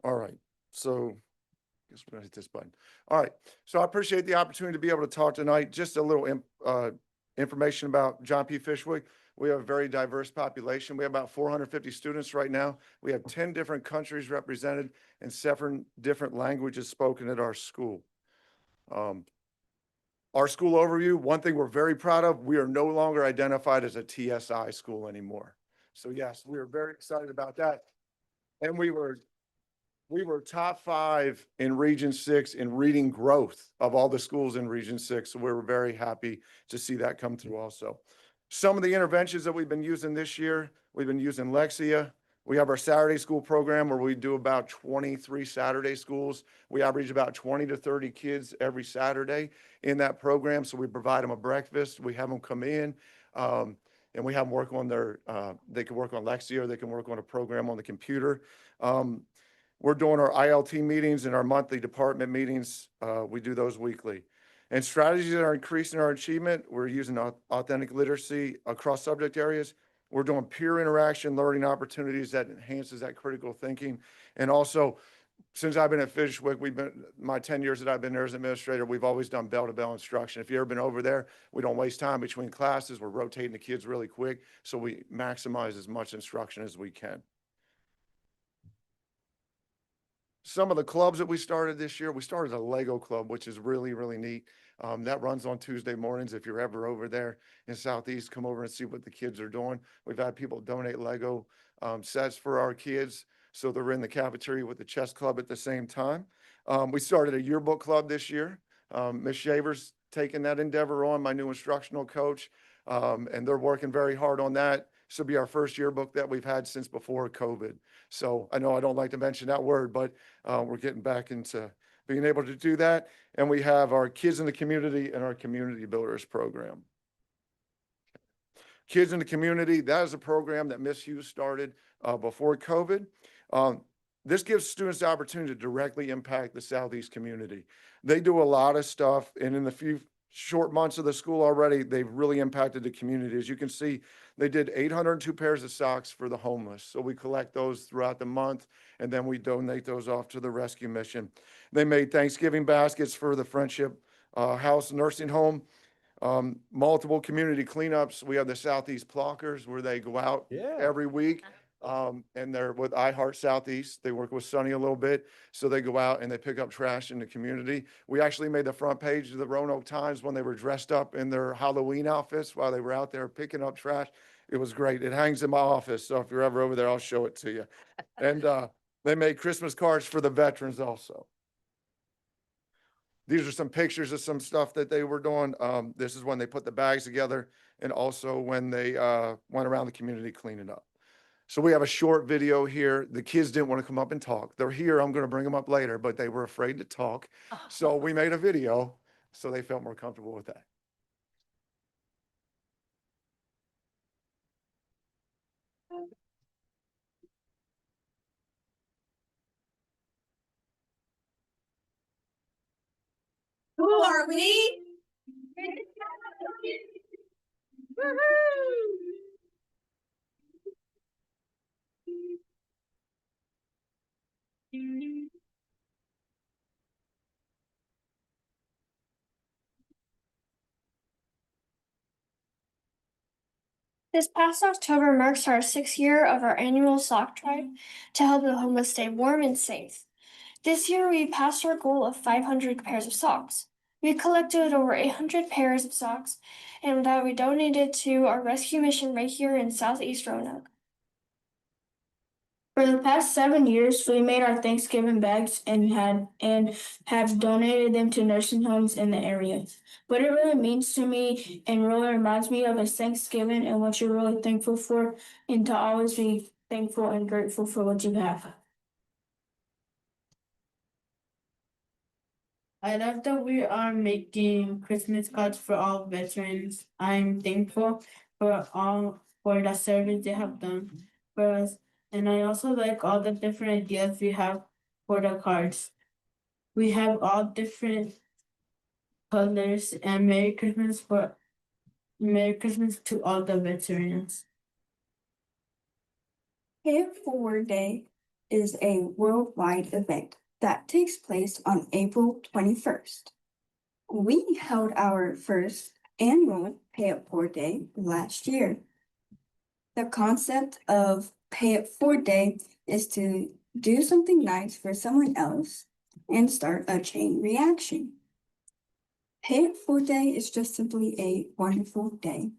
All right. So I guess we're going to hit this button. All right. So I appreciate the opportunity to be able to talk tonight. Just a little information about John P. Fishwick. We have a very diverse population. We have about 450 students right now. We have 10 different countries represented and 7 different languages spoken at our school. Our school overview, one thing we're very proud of, we are no longer identified as a TSI school anymore. So yes, we are very excited about that. And we were top 5 in Region 6 in reading growth of all the schools in Region 6. So we were very happy to see that come through also. Some of the interventions that we've been using this year, we've been using Lexia. We have our Saturday school program where we do about 23 Saturday schools. We average about 20 to 30 kids every Saturday in that program. So we provide them a breakfast. We have them come in and we have them work on their, they can work on Lexia or they can work on a program on the computer. We're doing our ILT meetings and our monthly department meetings. We do those weekly. And strategies that are increasing our achievement, we're using authentic literacy across subject areas. We're doing peer interaction, learning opportunities that enhances that critical thinking. And also, since I've been at Fishwick, my 10 years that I've been there as administrator, we've always done bell-to-bell instruction. If you've ever been over there, we don't waste time between classes. We're rotating the kids really quick, so we maximize as much instruction as we can. Some of the clubs that we started this year, we started a Lego club, which is really, really neat. That runs on Tuesday mornings. If you're ever over there in Southeast, come over and see what the kids are doing. We've had people donate Lego sets for our kids. So they're in the cafeteria with the chess club at the same time. We started a yearbook club this year. Ms. Shaver's taking that endeavor on, my new instructional coach. And they're working very hard on that. This will be our first yearbook that we've had since before COVID. So I know I don't like to mention that word, but we're getting back into being able to do that. And we have our Kids in the Community and our Community Builders program. Kids in the Community, that is a program that Ms. Hughes started before COVID. This gives students the opportunity to directly impact the Southeast community. They do a lot of stuff, and in the few short months of the school already, they've really impacted the community. As you can see, they did 802 pairs of socks for the homeless. So we collect those throughout the month, and then we donate those off to the rescue mission. They made Thanksgiving baskets for the Friendship House nursing home. Multiple community cleanups. We have the Southeast Plockers where they go out every week. And they're with I Heart Southeast. They work with Sunny a little bit. So they go out and they pick up trash in the community. We actually made the front page of the Roanoke Times when they were dressed up in their Halloween outfits while they were out there picking up trash. It was great. It hangs in my office. So if you're ever over there, I'll show it to you. And they made Christmas cards for the veterans also. These are some pictures of some stuff that they were doing. This is when they put the bags together and also when they went around the community cleaning up. So we have a short video here. The kids didn't want to come up and talk. They're here. I'm going to bring them up later, but they were afraid to talk. So we made a video so they felt more comfortable with that. Who are we? This past October marks our 6th year of our annual sock drive to help the homeless stay warm and safe. This year we passed our goal of 500 pairs of socks. We collected over 800 pairs of socks and that we donated to our rescue mission right here in Southeast Roanoke. For the past 7 years, we made our Thanksgiving bags and have donated them to nursing homes in the area. What it really means to me and really reminds me of is Thanksgiving and what you're really thankful for, and to always be thankful and grateful for what you have. I love that we are making Christmas cards for all veterans. I'm thankful for the service they have done for us. And I also like all the different ideas we have for the cards. We have all different colors, and Merry Christmas to all the veterans. Pay It Forward Day is a worldwide event that takes place on April 21st. We held our first annual Pay It Forward Day last year. The concept of Pay It Forward Day is to do something nice for someone else and start a chain reaction. Pay It Forward Day is just simply a wonderful day.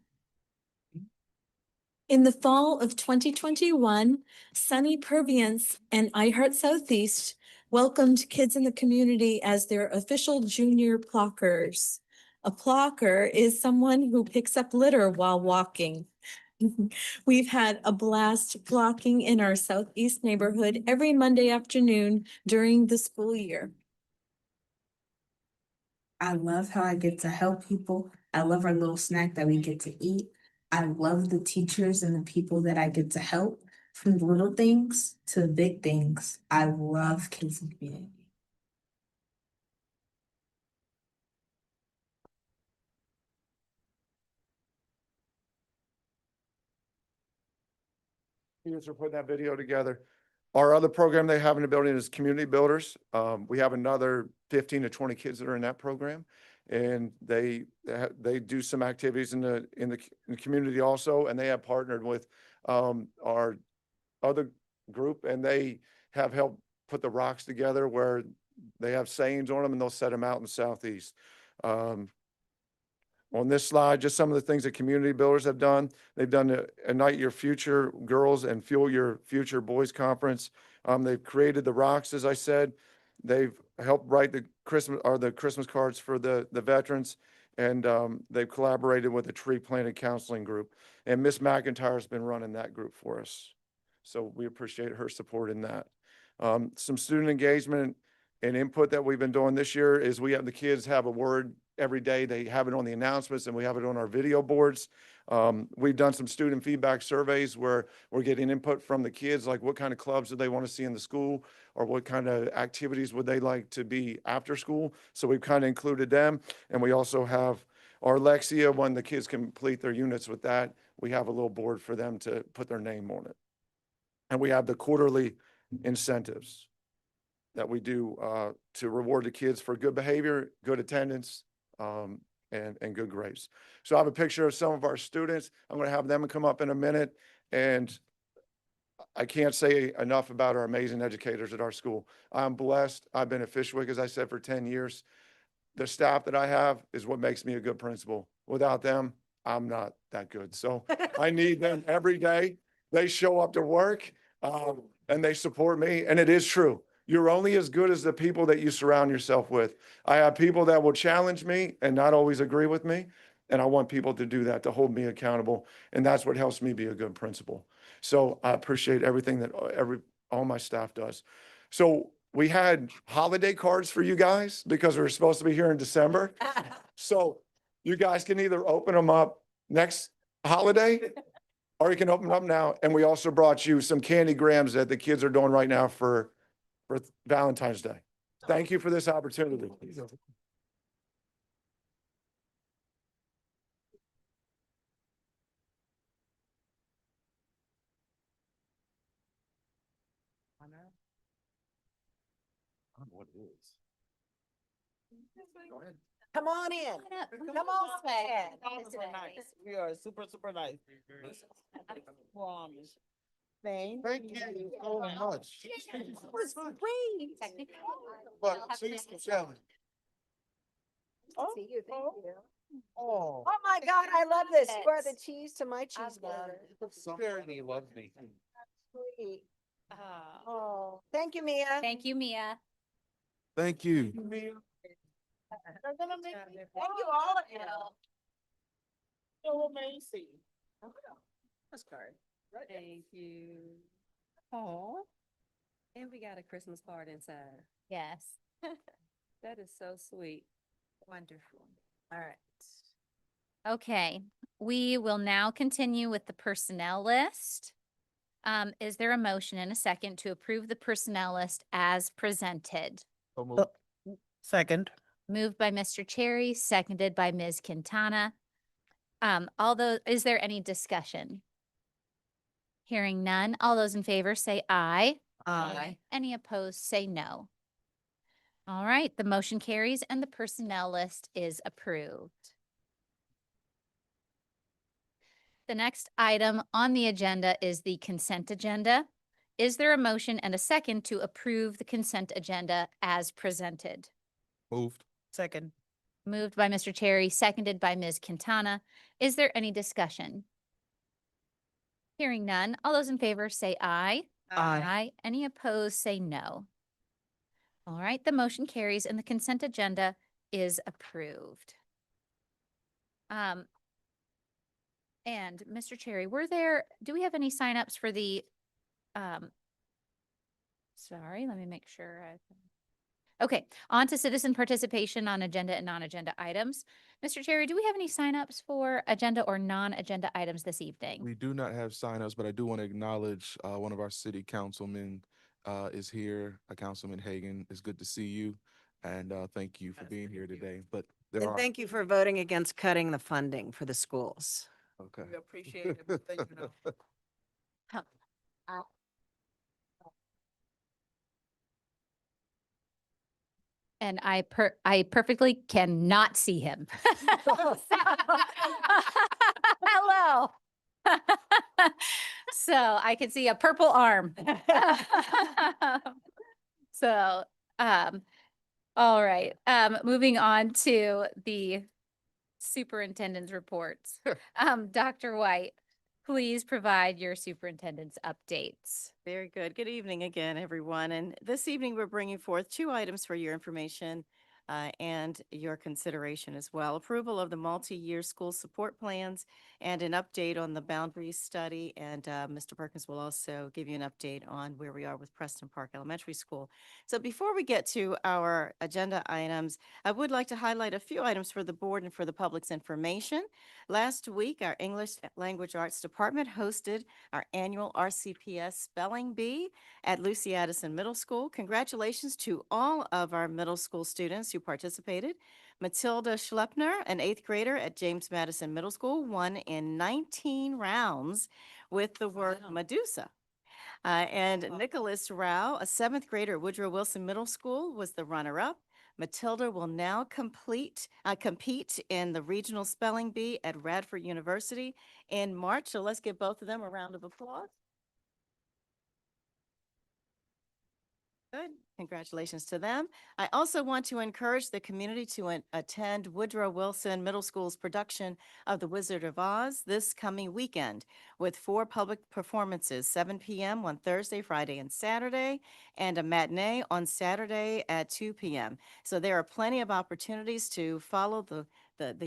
In the fall of 2021, Sunny Perviance and iHeart Southeast welcomed kids in the community as their official junior plockers. A plocker is someone who picks up litter while walking. We've had a blast blocking in our Southeast neighborhood every Monday afternoon during the school year. I love how I get to help people. I love our little snack that we get to eat. I love the teachers and the people that I get to help, from the little things to the big things. I love kids and community. Thanks for putting that video together. Our other program they have in the building is Community Builders. We have another 15 to 20 kids that are in that program, and they do some activities in the community also, and they have partnered with our other group, and they have helped put the rocks together where they have sayings on them, and they'll set them out in the Southeast. On this slide, just some of the things that Community Builders have done. They've done the Ignite Your Future Girls and Fuel Your Future Boys Conference. They've created the rocks, as I said. They've helped write the Christmas cards for the veterans, and they've collaborated with the Tree Planting Counseling Group. And Miss McIntyre has been running that group for us. So we appreciate her support in that. Some student engagement and input that we've been doing this year is we have the kids have a word every day. They have it on the announcements, and we have it on our video boards. We've done some student feedback surveys where we're getting input from the kids, like what kind of clubs do they want to see in the school, or what kind of activities would they like to be after school. So we've kind of included them. And we also have our Lexia, when the kids complete their units with that, we have a little board for them to put their name on it. And we have the quarterly incentives that we do to reward the kids for good behavior, good attendance, and good grades. So I have a picture of some of our students. I'm going to have them come up in a minute. And I can't say enough about our amazing educators at our school. I'm blessed. I've been at Fishwick, as I said, for 10 years. The staff that I have is what makes me a good principal. Without them, I'm not that good. So I need them every day. They show up to work and they support me. And it is true. You're only as good as the people that you surround yourself with. I have people that will challenge me and not always agree with me. And I want people to do that, to hold me accountable. And that's what helps me be a good principal. So I appreciate everything that all my staff does. So we had holiday cards for you guys because we were supposed to be here in December. So you guys can either open them up next holiday or you can open them up now. And we also brought you some candy grams that the kids are doing right now for Valentine's Day. Thank you for this opportunity. I don't know what it is. Go ahead. Come on in. Come on in. We are super, super nice. Promise. Thank you so much. Was great. But she's the challenge. Oh, See you, thank you. oh. Oh my God, I love this. You are the cheese to my cheeseburger. Charity loves me. Sweet. Oh, thank you, Mia. Thank you, Mia. Thank you. Thank you, all of you. So amazing. That's card. Thank you. Oh, and we got a Christmas card inside. Yes. That is so sweet. Wonderful. All right. Okay, we will now continue with the personnel list. Is there a motion and a second to approve the personnel list as presented? Second. Moved by Mr. Cherry, seconded by Ms. Quintana. Is there any discussion? Hearing none, all those in favor say aye. Aye. Any opposed, say no. All right, the motion carries and the personnel list is approved. The next item on the agenda is the consent agenda. Is there a motion and a second to approve the consent agenda as presented? Moved. Second. Moved by Mr. Cherry, seconded by Ms. Quintana. Is there any discussion? Hearing none, all those in favor say aye. Aye. Any opposed, say no. All right, the motion carries and the consent agenda is approved. And Mr. Cherry, do we have any signups for the, sorry, let me make sure. Okay, on to citizen participation on agenda and non-agenda items. Mr. Cherry, do we have any signups for agenda or non-agenda items this evening? We do not have signups, but I do want to acknowledge one of our city councilmen is here, Councilman Hagan. It's good to see you, and thank you for being here today. But there And are thank you for voting against cutting the funding for the schools. okay. We appreciate it. Thank you. And I perfectly cannot see him. Hello. So I can see a purple arm. So, all right, moving on to the superintendent's reports. Dr. White, please provide your superintendent's updates. Very good. Good evening again, everyone. And this evening, we're bringing forth 2 items for your information and your consideration as well. Approval of the multi-year school support plans and an update on the boundaries study. And Mr. Perkins will also give you an update on where we are with Preston Park Elementary School. So before we get to our agenda items, I would like to highlight a few items for the board and for the public's information. Last week, our English Language Arts Department hosted our annual RCPS Spelling Bee at Lucy Addison Middle School. Congratulations to all of our middle school students who participated. Matilda Schleppner, an 8th grader at James Madison Middle School, won in 19 rounds with the word Medusa. And Nicholas Rao, a 7th grader at Woodrow Wilson Middle School, was the runner-up. Matilda will now compete in the Regional Spelling Bee at Radford University in March. So let's give both of them a round of applause. Good. Congratulations to them. I also want to encourage the community to attend Woodrow Wilson Middle School's production of The Wizard of Oz this coming weekend with 4 public performances, 7 p.m. on Thursday, Friday, and Saturday, and a matinee on Saturday at 2 p.m. So there are plenty of opportunities to follow the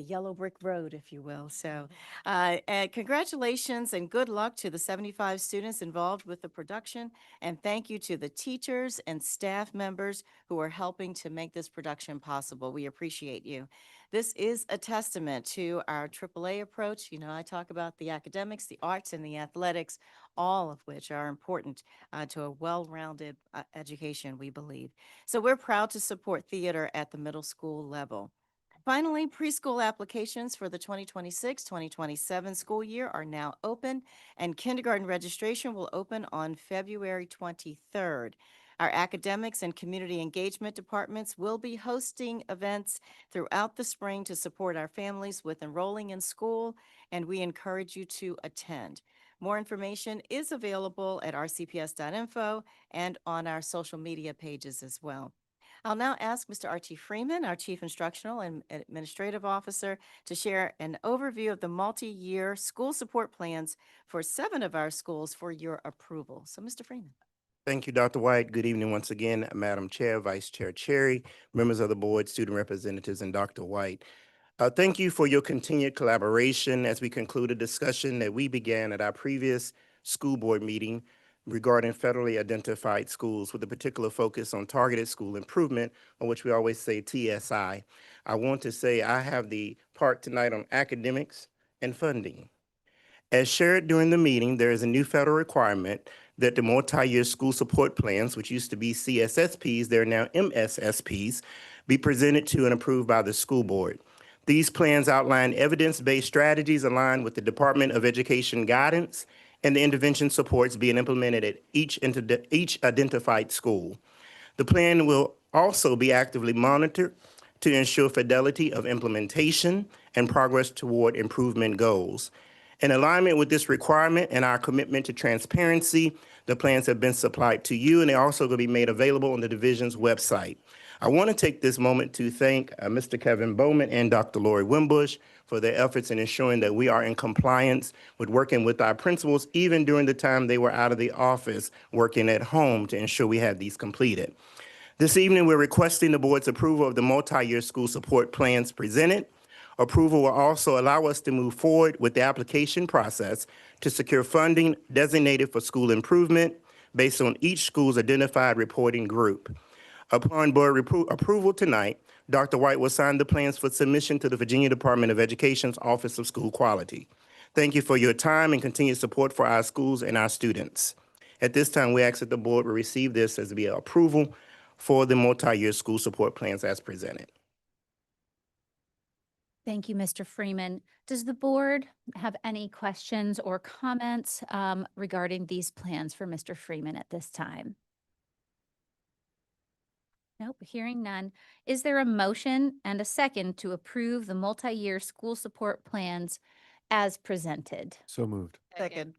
yellow brick road, if you will. So and congratulations and good luck to the 75 students involved with the production. And thank you to the teachers and staff members who are helping to make this production possible. We appreciate you. This is a testament to our AAA approach. You know, I talk about the academics, the arts, and the athletics, all of which are important to a well-rounded education, we believe. So we're proud to support theater at the middle school level. Finally, preschool applications for the 2026-2027 school year are now open, and kindergarten registration will open on February 23rd. Our academics and community engagement departments will be hosting events throughout the spring to support our families with enrolling in school, and we encourage you to attend. More information is available at rcps.info and on our social media pages as well. I'll now ask Mr. Archie Freeman, our Chief Instructional and Administrative Officer, to share an overview of the multi-year school support plans for 7 of our schools for your approval. So, Mr. Freeman. Thank you, Dr. White. Good evening once again, Madam Chair, Vice Chair Cherry, members of the board, student representatives, and Dr. White. Thank you for your continued collaboration as we conclude a discussion that we began at our previous school board meeting regarding federally identified schools with a particular focus on targeted school improvement, on which we always say TSI. I want to say I have the part tonight on academics and funding. As shared during the meeting, there is a new federal requirement that the multi-year school support plans, which used to be CSSPs, they're now MSSPs, be presented to and approved by the school board. These plans outline evidence-based strategies aligned with the Department of Education guidance and the intervention supports being implemented at each identified school. The plan will also be actively monitored to ensure fidelity of implementation and progress toward improvement goals. In alignment with this requirement and our commitment to transparency, the plans have been supplied to you and they're also going to be made available on the division's website. I want to take this moment to thank Mr. Kevin Bowman and Dr. Lori Wimbush for their efforts in ensuring that we are in compliance with working with our principals, even during the time they were out of the office working at home to ensure we had these completed. This evening, we're requesting the board's approval of the multi-year school support plans presented. Approval will also allow us to move forward with the application process to secure funding designated for school improvement based on each school's identified reporting group. Upon board approval tonight, Dr. White will sign the plans for submission to the Virginia Department of Education's Office of School Quality. Thank you for your time and continued support for our schools and our students. At this time, we ask that the board will receive this as via approval for the multi-year school support plans as presented. Thank you, Mr. Freeman. Does the board have any questions or comments regarding these plans for Mr. Freeman at this time? Nope, hearing none. Is there a motion and a second to approve the multi-year school support plans as presented? So moved. Second.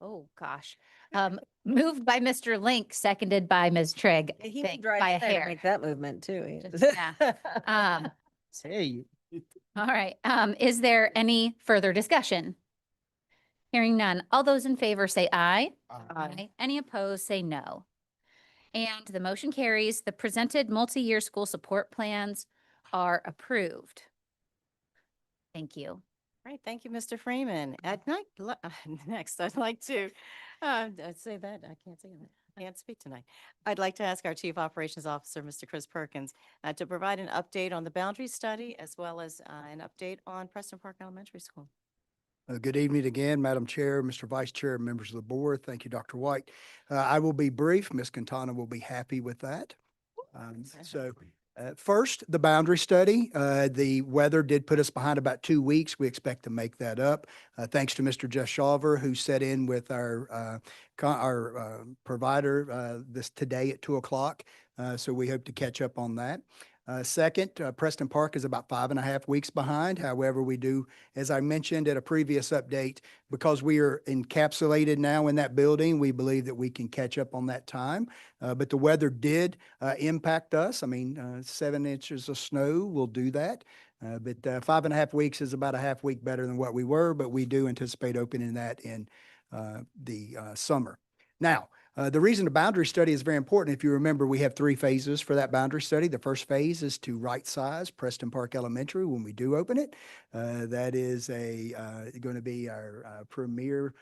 Oh, gosh. Moved by Mr. Link, seconded by Ms. Trigg. He Thank- drive by a there to hair. make that movement too. Yeah. Hey. All right. Is there any further discussion? Hearing none. All those in favor say aye. Aye. Any opposed, say no. And the motion carries. The presented multi-year school support plans are approved. Thank you. All right, thank you, Mr. Freeman. Next, I'd like to say that. I can't say that. I can't speak tonight. I'd like to ask our Chief Operations Officer, Mr. Chris Perkins, to provide an update on the boundary study as well as an update on Preston Park Elementary School. Good evening again, Madam Chair, Mr. Vice Chair, members of the board. Thank you, Dr. White. I will be brief. Ms. Quintana will be happy with that. First, the boundary study. The weather did put us behind about 2 weeks. We expect to make that up. Thanks to Mr. Jeff Shaver, who set in with our provider today at 2 o'clock. So we hope to catch up on that. Second, Preston Park is about 5.5 weeks behind. However, we do, as I mentioned at a previous update, because we are encapsulated now in that building, we believe that we can catch up on that time. But the weather did impact us. I mean, 7 inches of snow will do that. But 5.5 weeks is about a half week better than what we were, but we do anticipate opening that in the summer. Now, the reason the boundary study is very important, if you remember, we have 3 phases for that boundary study. The first phase is to right size Preston Park Elementary when we do open it. That is going to be our premier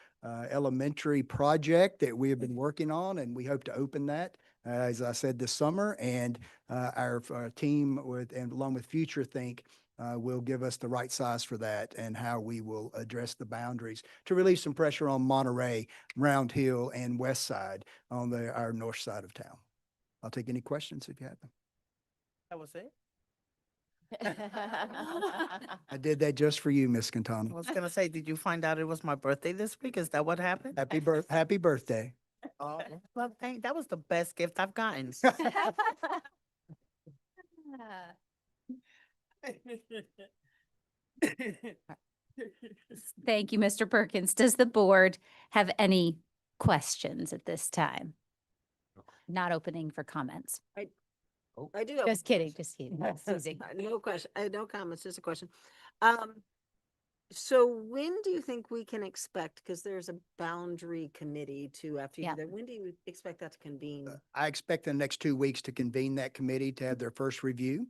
elementary project that we have been working on, and we hope to open that, as I said, this summer. And our team, along with Future Think, will give us the right size for that and how we will address the boundaries to relieve some pressure on Monterey, Round Hill, and West Side on our north side of town. I'll take any questions if you have them. That was it? I did that just for you, Miss I Quintana. was gonna say, did you find out it was my birthday this week? Is that what happened? Happy birthday. Oh, well, that was the best gift I've gotten. Thank you, Mr. Perkins. Does the board have any questions at this time? Not opening for comments. I do. have a Just kidding, question. just kidding. Susie. No question, no comments, just a question. So when do you think we can expect, because there's a boundary committee too after you do that, when do you expect that to convene? I expect in the next 2 weeks to convene that committee to have their first review.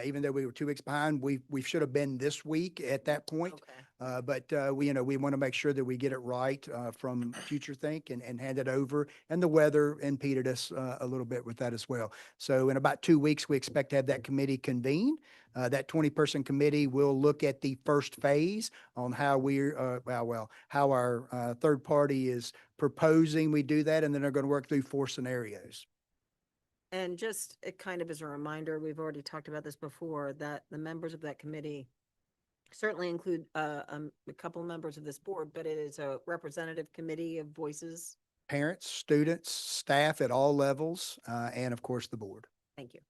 Even though we were 2 weeks behind, we should have been this week at that point. But we want to make sure that we get it right from Future Think and hand it over. And the weather impeded us a little bit with that as well. So in about 2 weeks, we expect to have that committee convene. That 20-person committee will look at the first phase on how how our third party is proposing we do that, and then they're going to work through 4 scenarios. And just it kind of as a reminder, we've already talked about this before, that the members of that committee certainly include a couple members of this board, but it is a representative committee of voices. Parents, students, staff at all levels, and of course the board. Thank you.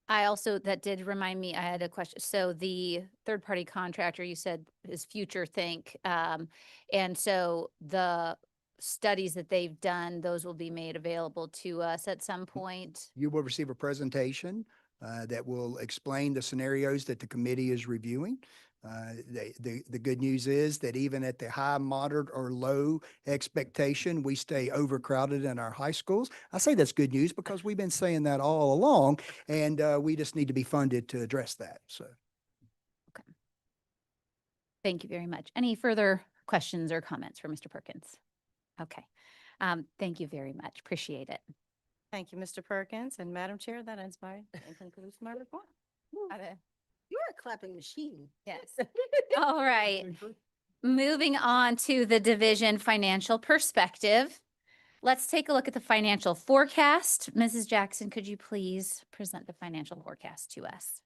I also, that did remind me, I had a question. So the third-party contractor you said is Future Think. And so the studies that they've done, those will be made available to us at some point. You will receive a presentation that will explain the scenarios that the committee is reviewing. The good news is that even at the high, moderate, or low expectation, we stay overcrowded in our high schools. I say that's good news because we've been saying that all along, and we just need to be funded to address that. So, okay. Thank you very much. Any further questions or comments for Mr. Perkins? Okay. Thank you very much. Appreciate it. Thank you, Mr. Perkins. And Madam Chair, that ends my, concludes my report. You are a clapping machine. Yes. All right. Moving on to the division financial perspective. Let's take a look at the financial forecast. Mrs. Jackson, could you please present the financial forecast to us?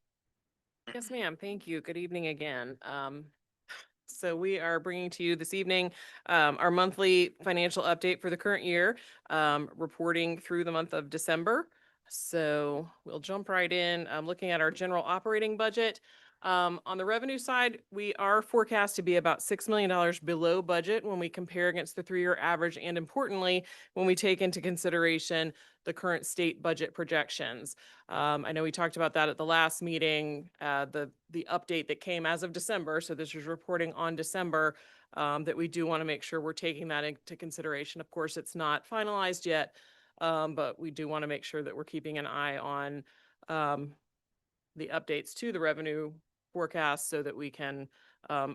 Yes, ma'am. Thank you. Good evening again. So we are bringing to you this evening our monthly financial update for the current year, reporting through the month of December. So we'll jump right in, looking at our general operating budget. On the revenue side, we are forecast to be about $6 million below budget when we compare against the 3-year average, and importantly, when we take into consideration the current state budget projections. I know we talked about that at the last meeting, the update that came as of December, so this is reporting on December, that we do want to make sure we're taking that into consideration. Of course, it's not finalized yet, but we do want to make sure that we're keeping an eye on the updates to the revenue forecast so that we can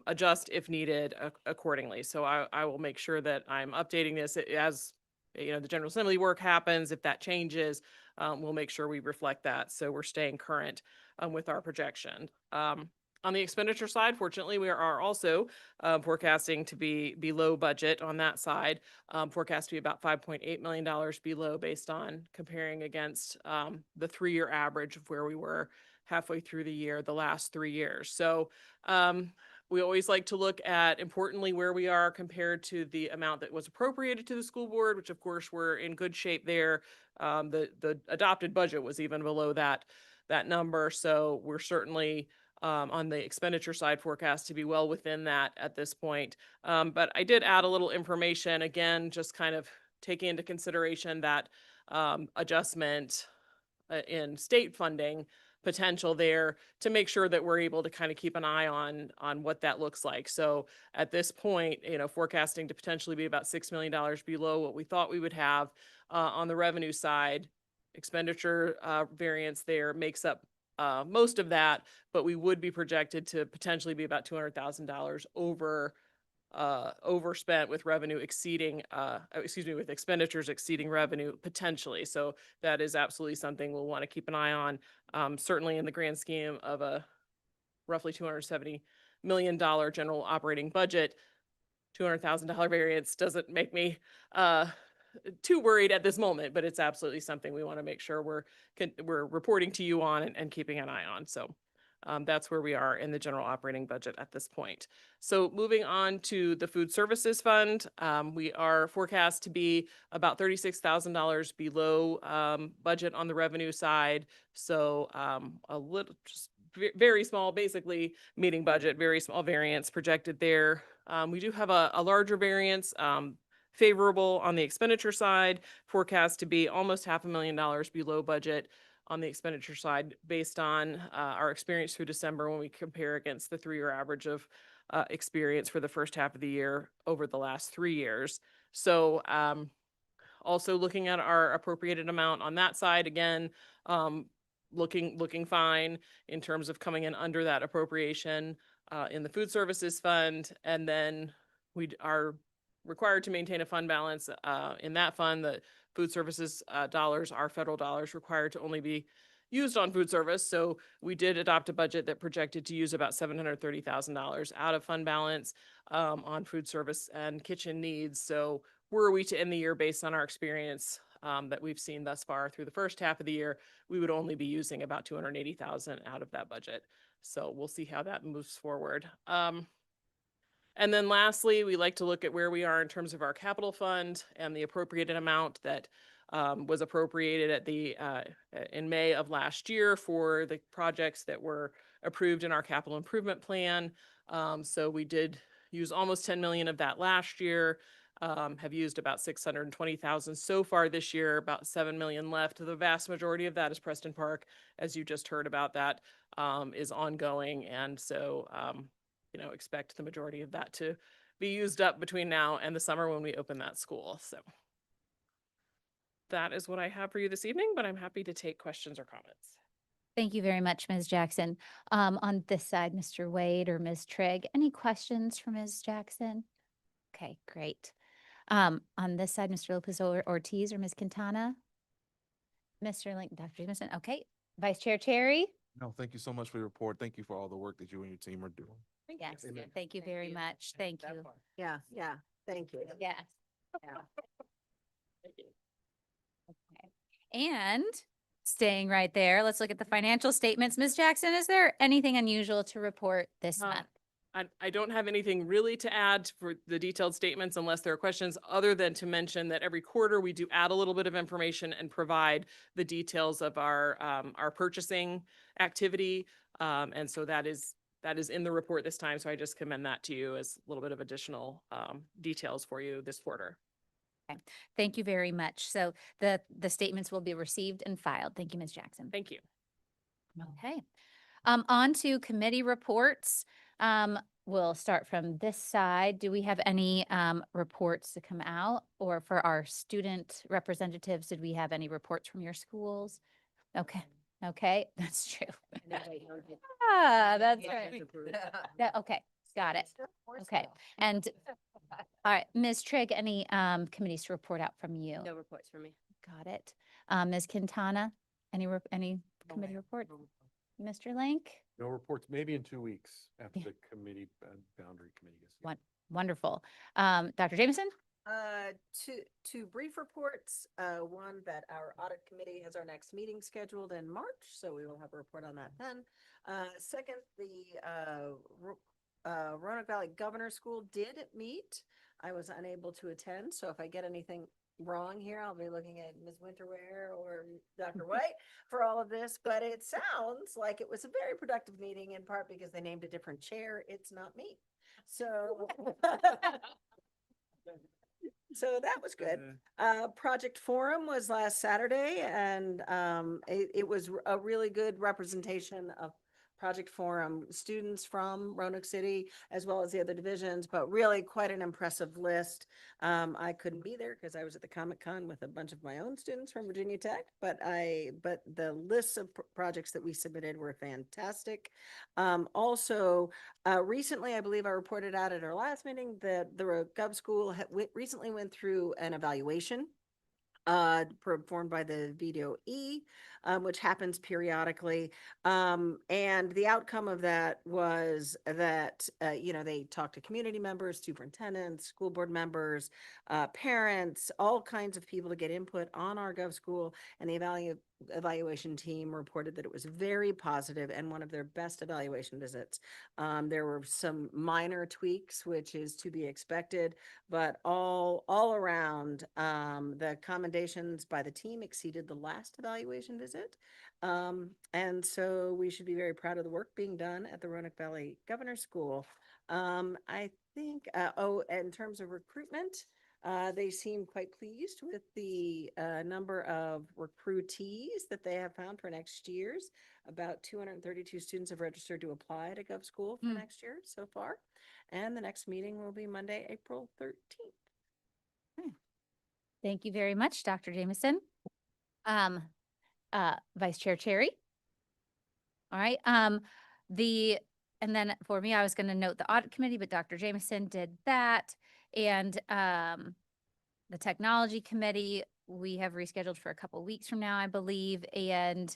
adjust if needed accordingly. So I will make sure that I'm updating this as the General Assembly work happens. If that changes, we'll make sure we reflect that. So we're staying current with our projection. On the expenditure side, fortunately, we are also forecasting to be below budget on that side, forecast to be about $5.8 million below based on comparing against the 3-year average of where we were halfway through the year, the last 3 years. So we always like to look at, importantly, where we are compared to the amount that was appropriated to the school board, which of course we're in good shape there. The adopted budget was even below that number. So we're certainly on the expenditure side forecast to be well within that at this point. But I did add a little information, again, just kind of taking into consideration that adjustment in state funding potential there to make sure that we're able to kind of keep an eye on what that looks like. So at this point, forecasting to potentially be about $6 million below what we thought we would have on the revenue side. Expenditure variance there makes up most of that, but we would be projected to potentially be about $200,000 overspent with revenue exceeding, with expenditures exceeding revenue potentially. So that is absolutely something we'll want to keep an eye on. Certainly in the grand scheme of a roughly $270 million general operating budget, $200,000 variance doesn't make me too worried at this moment, but it's absolutely something we want to make sure we're reporting to you on and keeping an eye on. So that's where we are in the general operating budget at this point. So moving on to the food services fund, we are forecast to be about $36,000 below budget on the revenue side. So a little, just very small, basically meeting budget, very small variance projected there. We do have a larger variance, favorable on the expenditure side, forecast to be almost $500,000 below budget on the expenditure side based on our experience through December when we compare against the 3-year average of experience for the first half of the year over the last 3 years. So also looking at our appropriated amount on that side, again, looking fine in terms of coming in under that appropriation in the food services fund. And then we are required to maintain a fund balance in that fund. The food services dollars are federal dollars required to only be used on food service. So we did adopt a budget that projected to use about $730,000 out of fund balance on food service and kitchen needs. So were we to end the year based on our experience that we've seen thus far through the first half of the year, we would only be using about $280,000 out of that budget. So we'll see how that moves forward. And then lastly, we like to look at where we are in terms of our capital fund and the appropriated amount that was appropriated in May of last year for the projects that were approved in our capital improvement plan. So we did use almost 10 million of that last year, have used about 620,000 so far this year, about 7 million left. The vast majority of that is Preston Park, as you just heard about. That is ongoing. And so expect the majority of that to be used up between now and the summer when we open that school. So that is what I have for you this evening, but I'm happy to take questions or comments. Thank you very much, Ms. Jackson. On this side, Mr. Wade or Ms. Trigg, any questions for Ms. Jackson? Okay, great. On this side, Mr. Lopez Ortiz or Ms. Quintana? Mr. Link, Dr. Jameson, okay. Vice Chair Cherry? No, thank you so much for your report. Thank you for all the work that you and your team are doing. Yes, thank you very much. Thank you. Yeah, thank you. Yes. Yeah. Okay. And staying right there, let's look at the financial statements. Ms. Jackson, is there anything unusual to report this month? I don't have anything really to add for the detailed statements unless there are questions, other than to mention that every quarter we do add a little bit of information and provide the details of our purchasing activity. And so that is in the report this time. So I just commend that to you as a little bit of additional details for you this quarter. Okay. Thank you very much. So the statements will be received and filed. Thank you, Ms. Jackson. Thank you. Okay. On to committee reports. We'll start from this side. Do we have any reports to come out? Or for our student representatives, did we have any reports from your schools? Okay. Okay, that's true. That's right. Okay, got it. Okay, and all right, Ms. Trigg, any committees to report out from you? No reports for me. Got it. Ms. Quintana, any committee reports? Mr. Link? No reports, maybe in 2 weeks after the committee boundary committee gets. Wonderful. Dr. Jameson? Two brief reports. One, that our audit committee has our next meeting scheduled in March, so we will have a report on that then. Second, the Roanoke Valley Governor's School did meet. I was unable to attend, so if I get anything wrong here, I'll be looking at Ms. Winterware or Dr. White for all of this, but it sounds like it was a very productive meeting, in part because they named a different chair. It's not me. So so that was good. Project Forum was last Saturday, and it was a really good representation of Project Forum students from Roanoke City, as well as the other divisions, but really quite an impressive list. I couldn't be there because I was at the Comic-Con with a bunch of my own students from Virginia Tech, but the lists of projects that we submitted were fantastic. Also, recently, I believe I reported out at our last meeting that the Gov School recently went through an evaluation performed by the VDOE, which happens periodically. And the outcome of that was that, they talked to community members, superintendents, school board members, parents, all kinds of people to get input on our Gov School. And the evaluation team reported that it was very positive and one of their best evaluation visits. There were some minor tweaks, which is to be expected, but all around, the commendations by the team exceeded the last evaluation visit. And so we should be very proud of the work being done at the Roanoke Valley Governor's School. I think, in terms of recruitment, they seem quite pleased with the number of recruitees that they have found for next year's. About 232 students have registered to apply to Gov School for next year so far. And the next meeting will be Monday, April 13th. Thank you very much, Dr. Jameson. Vice Chair Cherry. All right. And then for me, I was going to note the audit committee, but Dr. Jameson did that. And the technology committee, we have rescheduled for a couple weeks from now, I believe. And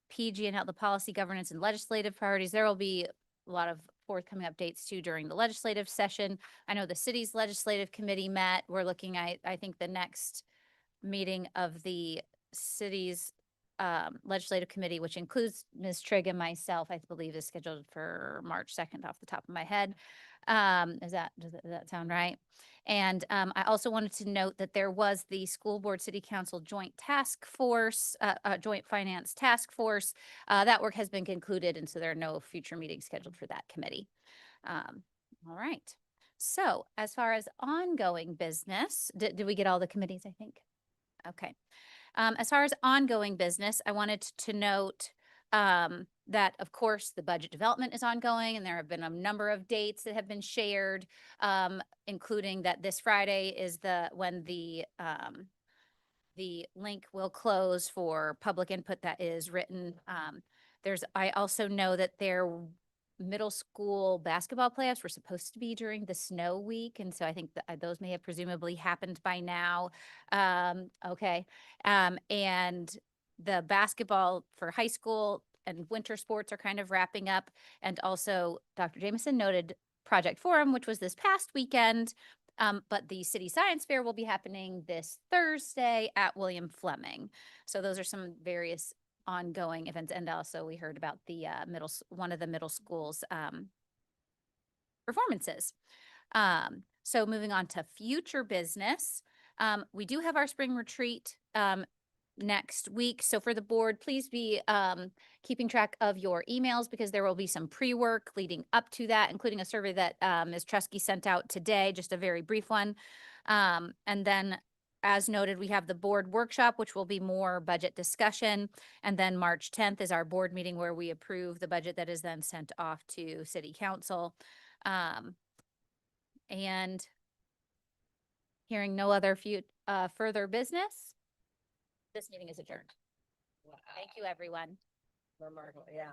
PG and the policy, governance, and legislative priorities, there will be a lot of forthcoming updates too during the legislative session. I know the city's legislative committee met. We're looking at, I think, the next meeting of the city's legislative committee, which includes Ms. Trigg and myself, I believe is scheduled for March 2nd off the top of my head. Does that sound right? And I also wanted to note that there was the school board city council joint task force, joint finance task force. That work has been concluded, and so there are no future meetings scheduled for that committee. All right. So as far as ongoing business, did we get all the committees, I think? Okay. As far as ongoing business, I wanted to note that, of course, the budget development is ongoing, and there have been a number of dates that have been shared, including that this Friday is when the link will close for public input that is written. I also know that their middle school basketball playoffs were supposed to be during the snow week, and so I think that those may have presumably happened by now. Okay. And the basketball for high school and winter sports are kind of wrapping up. And also Dr. Jameson noted Project Forum, which was this past weekend. But the City Science Fair will be happening this Thursday at William Fleming. So those are some various ongoing events. And also we heard about the one of the middle schools performances. So moving on to future business, we do have our spring retreat next week. So for the board, please be keeping track of your emails, because there will be some pre-work leading up to that, including a survey that Ms. Trusky sent out today, just a very brief one. And then, as noted, we have the board workshop, which will be more budget discussion. And then March 10th is our board meeting where we approve the budget that is then sent off to City Council. And hearing no other further business, this meeting is adjourned. Wow. Thank you, everyone. Remarkable, yeah.